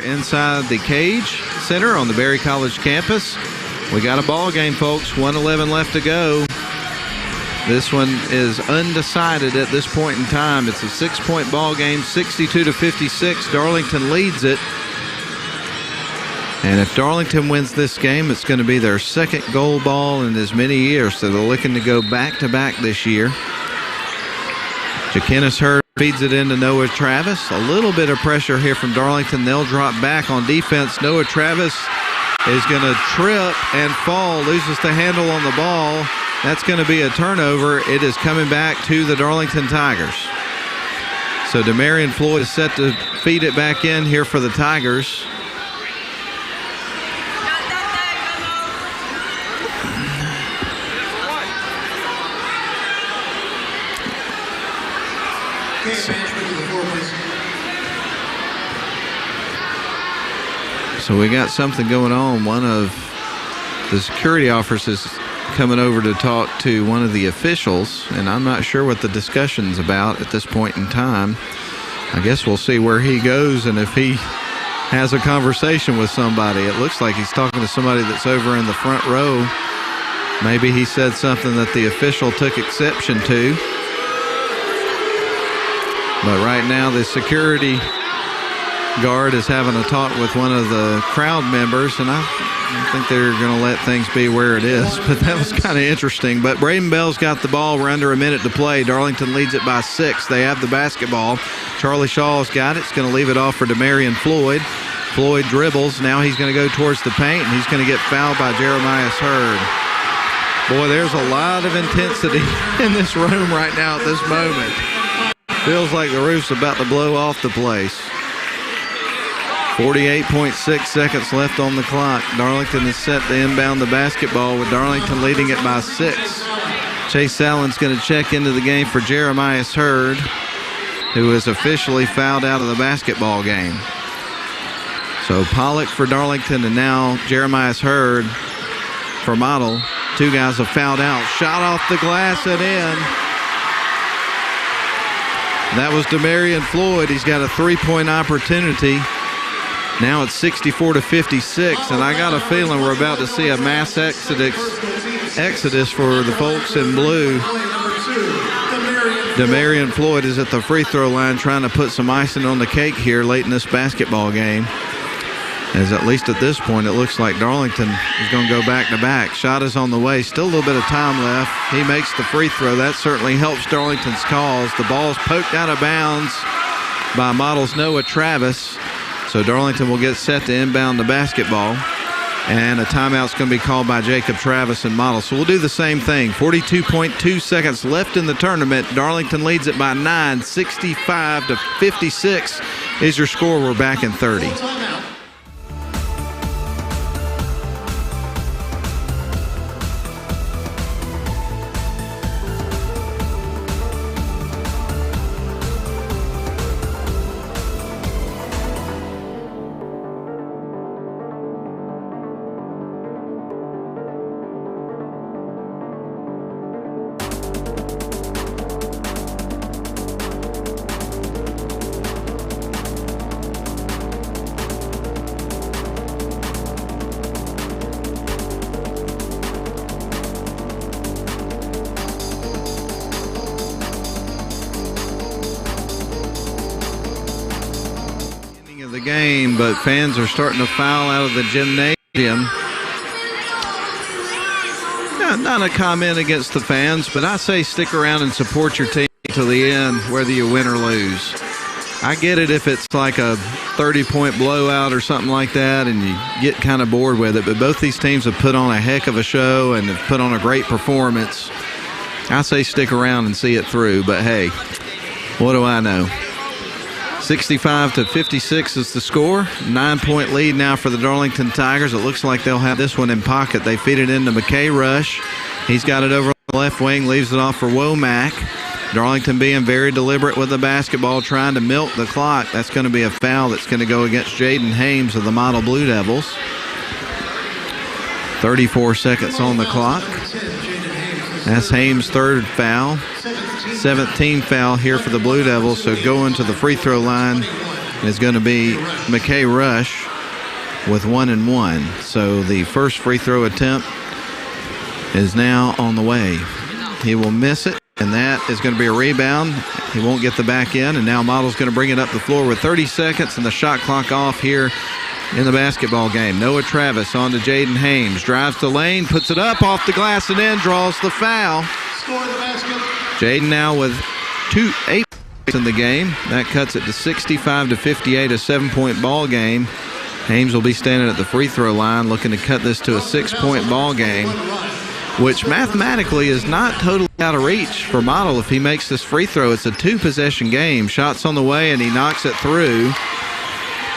Inside the Cage Center on the Berry College campus. We got a ball game, folks. 1:11 left to go. This one is undecided at this point in time. It's a 6-point ball game, 62-56. Darlington leads it. And if Darlington wins this game, it's going to be their second gold ball in as many years. So they're looking to go back-to-back this year. Jakenis Hurd feeds it into Noah Travis. A little bit of pressure here from Darlington. They'll drop back on defense. Noah Travis is going to trip and fall, loses the handle on the ball. That's going to be a turnover. It is coming back to the Darlington Tigers. So Demarion Floyd is set to feed it back in here for the Tigers. So we got something going on. One of the security officers is coming over to talk to one of the officials, and I'm not sure what the discussion's about at this point in time. I guess we'll see where he goes and if he has a conversation with somebody. It looks like he's talking to somebody that's over in the front row. Maybe he said something that the official took exception to. But right now the security guard is having a talk with one of the crowd members, and I think they're going to let things be where it is. But that was kind of interesting. But Braden Bell's got the ball. We're under a minute to play. Darlington leads it by 6. They have the basketball. Charlie Shaw's got it. He's going to leave it off for Demarion Floyd. Floyd dribbles. Now he's going to go towards the paint, and he's going to get fouled by Jeremiah Hurd. Boy, there's a lot of intensity in this room right now at this moment. Feels like the roof's about to blow off the place. 48.6 seconds left on the clock. Darlington is set to inbound the basketball with Darlington leading it by 6. Chase Allen's going to check into the game for Jeremiah Hurd, who is officially fouled out of the basketball game. So Pollock for Darlington, and now Jeremiah Hurd for Model. Two guys have fouled out. Shot off the glass and in. That was Demarion Floyd. He's got a three-point opportunity. Now it's 64-56, and I got a feeling we're about to see a mass exodus for the folks in blue. Demarion Floyd is at the free throw line trying to put some icing on the cake here late in this basketball game. As at least at this point, it looks like Darlington is going to go back-to-back. Shot is on the way. Still a little bit of time left. He makes the free throw. That certainly helps Darlington's cause. The ball is poked out of bounds by Model's Noah Travis. So Darlington will get set to inbound the basketball. And a timeout's going to be called by Jacob Travis and Model. So we'll do the same thing. 42.2 seconds left in the tournament. Darlington leads it by 9. 65-56 is your score. We're back in 30. the game, but fans are starting to file out of the gymnasium. Not a comment against the fans, but I say stick around and support your team to the end, whether you win or lose. I get it if it's like a 30-point blowout or something like that and you get kind of bored with it, but both these teams have put on a heck of a show and have put on a great performance. I say stick around and see it through, but hey, what do I know? 65-56 is the score. 9-point lead now for the Darlington Tigers. It looks like they'll have this one in pocket. They feed it into McKay Rush. He's got it over on the left wing, leaves it off for WLAQ. Darlington being very deliberate with the basketball, trying to milk the clock. That's going to be a foul that's going to go against Jaden Hames of the Model Blue Devils. 34 seconds on the clock. That's Hames' third foul. 17th foul here for the Blue Devils, so going to the free throw line is going to be McKay Rush with 1 and 1. So the first free throw attempt is now on the way. He will miss it, and that is going to be a rebound. He won't get the back end, and now Model's going to bring it up the floor with 30 seconds and the shot clock off here in the basketball game. Noah Travis on to Jaden Hames. Drives the lane, puts it up off the glass and in, draws the foul. Jaden now with 8 in the game. That cuts it to 65-58, a 7-point ball game. Hames will be standing at the free throw line looking to cut this to a 6-point ball game, which mathematically is not totally out of reach for Model. If he makes this free throw, it's a 2-possession game. Shots on the way, and he knocks it through,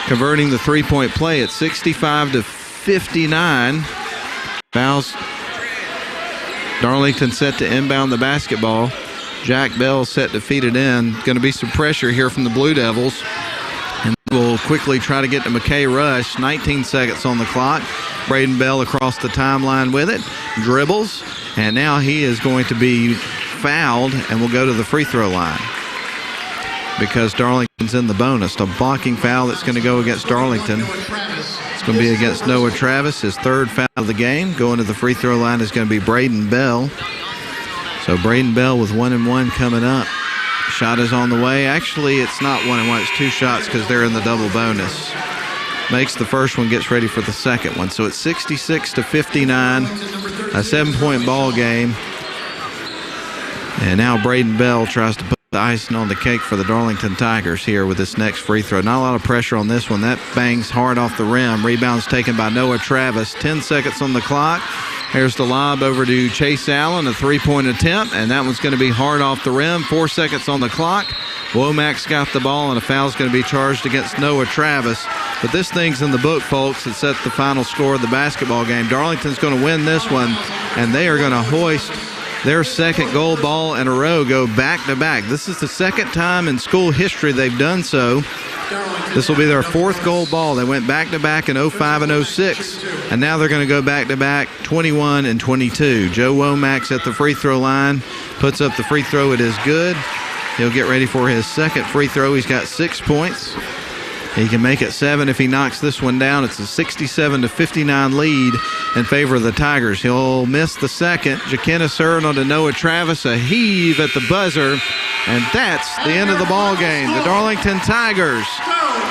converting the 3-point play at 65-59. Fouls. Darlington set to inbound the basketball. Jack Bell set to feed it in. Going to be some pressure here from the Blue Devils. And we'll quickly try to get to McKay Rush. 19 seconds on the clock. Braden Bell across the timeline with it. Dribbles. And now he is going to be fouled and will go to the free throw line because Darlington's in the bonus. A blocking foul that's going to go against Darlington. It's going to be against Noah Travis, his third foul of the game. Going to the free throw line is going to be Braden Bell. So Braden Bell with 1 and 1 coming up. Shot is on the way. Actually, it's not 1 and 1. It's 2 shots because they're in the double bonus. Makes the first one, gets ready for the second one. So it's 66-59, a 7-point ball game. And now Braden Bell tries to put the icing on the cake for the Darlington Tigers here with this next free throw. Not a lot of pressure on this one. That bangs hard off the rim. Rebound's taken by Noah Travis. 10 seconds on the clock. Here's the lob over to Chase Allen, a 3-point attempt, and that one's going to be hard off the rim. 4 seconds on the clock. WLAQ's got the ball, and a foul's going to be charged against Noah Travis. But this thing's in the book, folks. It sets the final score of the basketball game. Darlington's going to win this one, and they are going to hoist their second gold ball in a row, go back-to-back. This is the second time in school history they've done so. This will be their 4th gold ball. They went back-to-back in 05 and 06, and now they're going to go back-to-back 21 and 22. Joe Womack's at the free throw line, puts up the free throw. It is good. He'll get ready for his second free throw. He's got 6 points. He can make it 7 if he knocks this one down. It's a 67-59 lead in favor of the Tigers. He'll miss the second. Jaquinna Sird onto Noah Travis, a heave at the buzzer, and that's the end of the ball game. The Darlington Tigers,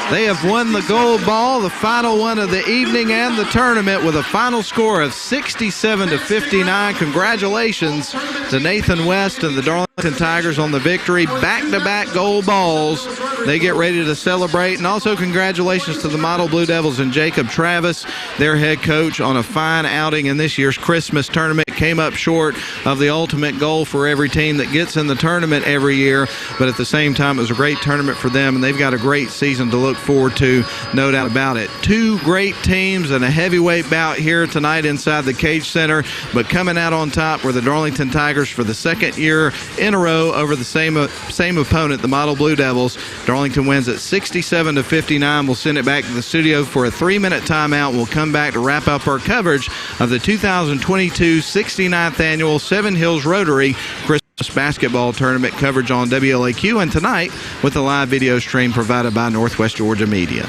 they have won the gold ball, the final one of the evening and the tournament, with a final score of 67-59. Congratulations to Nathan West and the Darlington Tigers on the victory. Back-to-back gold balls. They get ready to celebrate. And also congratulations to the Model Blue Devils and Jacob Travis, their head coach, on a fine outing in this year's Christmas tournament. Came up short of the ultimate goal for every team that gets in the tournament every year, but at the same time it was a great tournament for them, and they've got a great season to look forward to, no doubt about it. 2 great teams and a heavyweight bout here tonight inside the Cage Center, but coming out on top were the Darlington Tigers for the second year in a row over the same opponent, the Model Blue Devils. Darlington wins at 67-59. We'll send it back to the studio for a 3-minute timeout. We'll come back to wrap up our coverage of the 2022 69th annual Seven Hills Rotary Christmas basketball tournament coverage on WLAQ, and tonight with a live video stream provided by Northwest Georgia Media.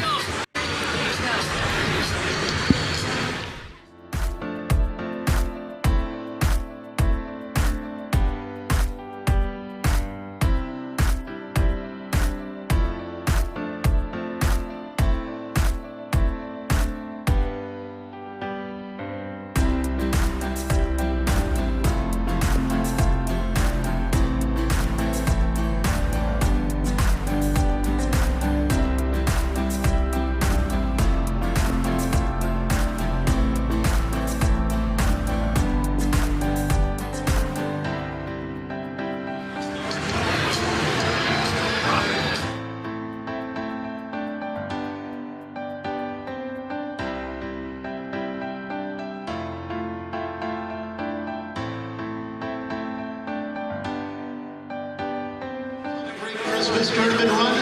Christmas tournament run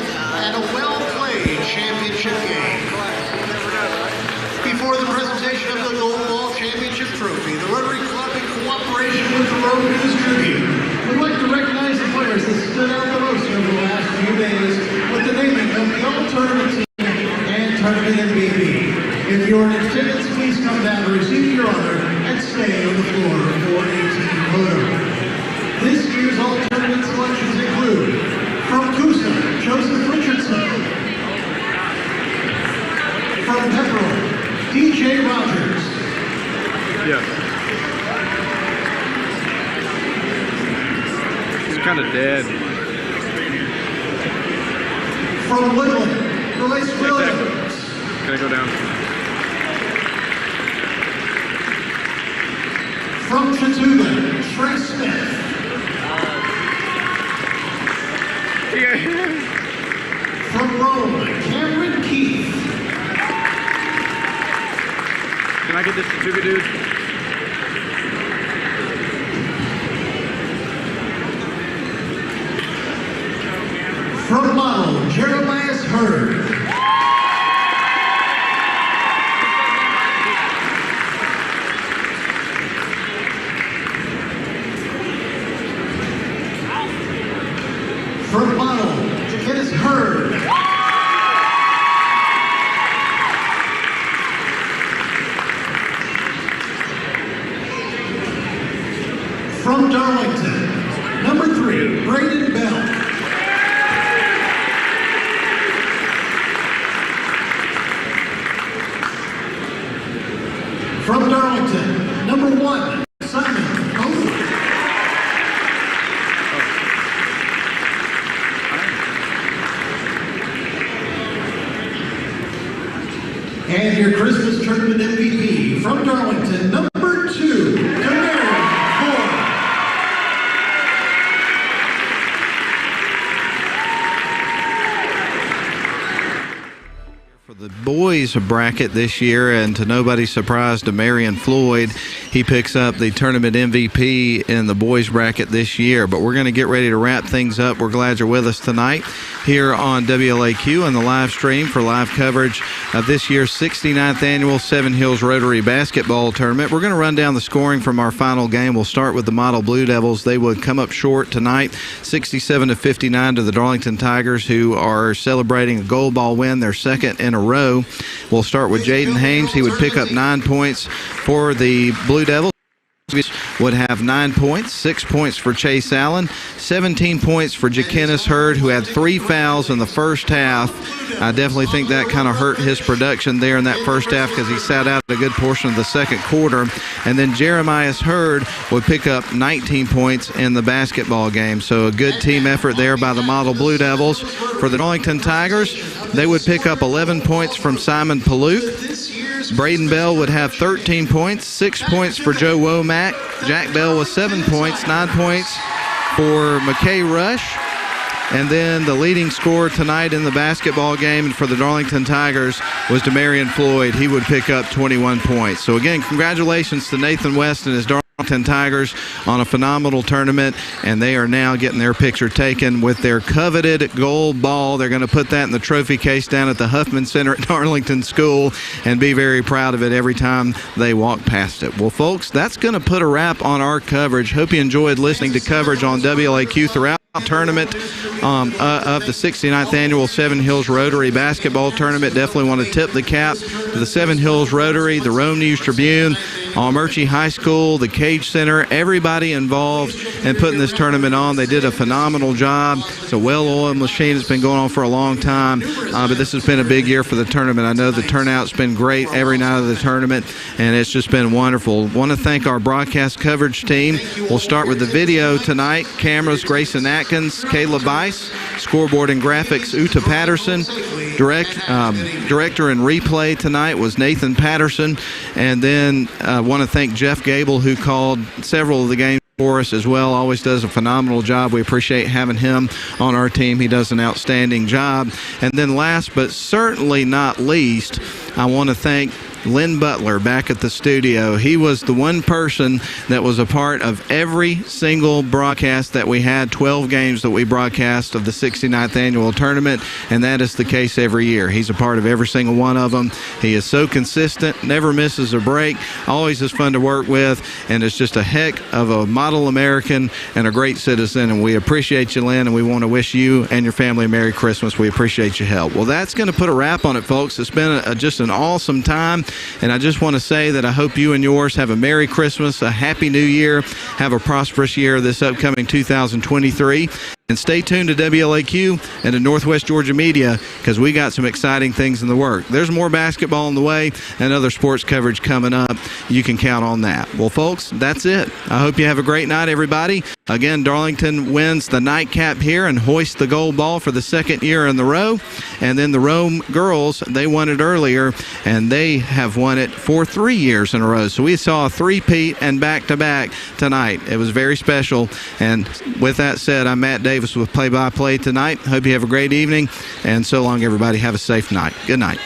and a well-played championship game. Before the presentation of the Gold Ball Championship Trophy, the Rotary Club, in cooperation with the Road News Tribune, would like to recognize the players that stood out the most over the last few days with the naming of the All-Tournament Team and Tournament MVP. If you're in attendance, please come down to receive your honor and stay on the floor for a team photo. This year's All-Tournament selections include, from Coosa, Joseph Richardson. From Pepperell, DJ Rogers. Yeah. He's kind of dead. From Woodland, Royce Williams. Can I go down? From Chattooga, Trey Smith. Yeah. From Rome, Cameron Keith. Can I get this Chattooga dude? From model, Jeremiah Hurd. From model, Dennis Hurd. From Darlington, number 3, Braden Bell. From Darlington, number 1, Simon Owen. And your Christmas tournament MVP from Darlington, number 2, Demarion Ford. For the boys bracket this year, and to nobody's surprise, Demarion Floyd, he picks up the tournament MVP in the boys bracket this year. But we're going to get ready to wrap things up. We're glad you're with us tonight here on WLAQ and the live stream for live coverage of this year's 69th annual Seven Hills Rotary Basketball Tournament. We're going to run down the scoring from our final game. We'll start with the Model Blue Devils. They would come up short tonight, 67-59 to the Darlington Tigers, who are celebrating a gold ball win, their second in a row. We'll start with Jaden Hames. He would pick up 9 points for the Blue Devils. Would have 9 points, 6 points for Chase Allen, 17 points for Jakenis Hurd, who had 3 fouls in the first half. I definitely think that kind of hurt his production there in that first half because he sat out a good portion of the second quarter. And then Jeremiah Hurd would pick up 19 points in the basketball game. So a good team effort there by the Model Blue Devils. For the Darlington Tigers, they would pick up 11 points from Simon Paluk. Braden Bell would have 13 points, 6 points for Joe Womack. Jack Bell with 7 points, 9 points for McKay Rush. And then the leading scorer tonight in the basketball game for the Darlington Tigers was Demarion Floyd. He would pick up 21 points. So again, congratulations to Nathan West and his Darlington Tigers on a phenomenal tournament, and they are now getting their picture taken with their coveted gold ball. They're going to put that in the trophy case down at the Huffman Center at Darlington School and be very proud of it every time they walk past it. Well, folks, that's going to put a wrap on our coverage. Hope you enjoyed listening to coverage on WLAQ throughout the tournament of the 69th annual Seven Hills Rotary Basketball Tournament. Definitely want to tip the cap to the Seven Hills Rotary, the Rome News Tribune, Murchie High School, the Cage Center, everybody involved in putting this tournament on. They did a phenomenal job. It's a well-oiled machine. It's been going on for a long time, but this has been a big year for the tournament. I know the turnout's been great every night of the tournament, and it's just been wonderful. Want to thank our broadcast coverage team. We'll start with the video tonight. Cameras, Grayson Atkins, Caleb Bice. Scoreboard and graphics, Uta Patterson. Director and replay tonight was Nathan Patterson. And then I want to thank Jeff Gable, who called several of the games for us as well. Always does a phenomenal job. We appreciate having him on our team. He does an outstanding job. And then last but certainly not least, I want to thank Lynn Butler back at the studio. He was the one person that was a part of every single broadcast that we had, 12 games that we broadcast of the 69th annual tournament, and that is the case every year. He's a part of every single one of them. He is so consistent, never misses a break, always is fun to work with, and is just a heck of a model American and a great citizen, and we appreciate you, Lynn, and we want to wish you and your family a Merry Christmas. We appreciate your help. Well, that's going to put a wrap on it, folks. It's been just an awesome time, and I just want to say that I hope you and yours have a Merry Christmas, a Happy New Year, have a prosperous year this upcoming 2023. And stay tuned to WLAQ and to Northwest Georgia Media, because we got some exciting things in the work. There's more basketball on the way and other sports coverage coming up. You can count on that. Well, folks, that's it. I hope you have a great night, everybody. Again, Darlington wins the nightcap here and hoists the gold ball for the second year in the row. And then the Rome girls, they won it earlier, and they have won it for 3 years in a row. So we saw a three-peat and back-to-back tonight. It was very special. And with that said, I'm Matt Davis with play-by-play tonight. Hope you have a great evening, and so long, everybody. Have a safe night. Good night.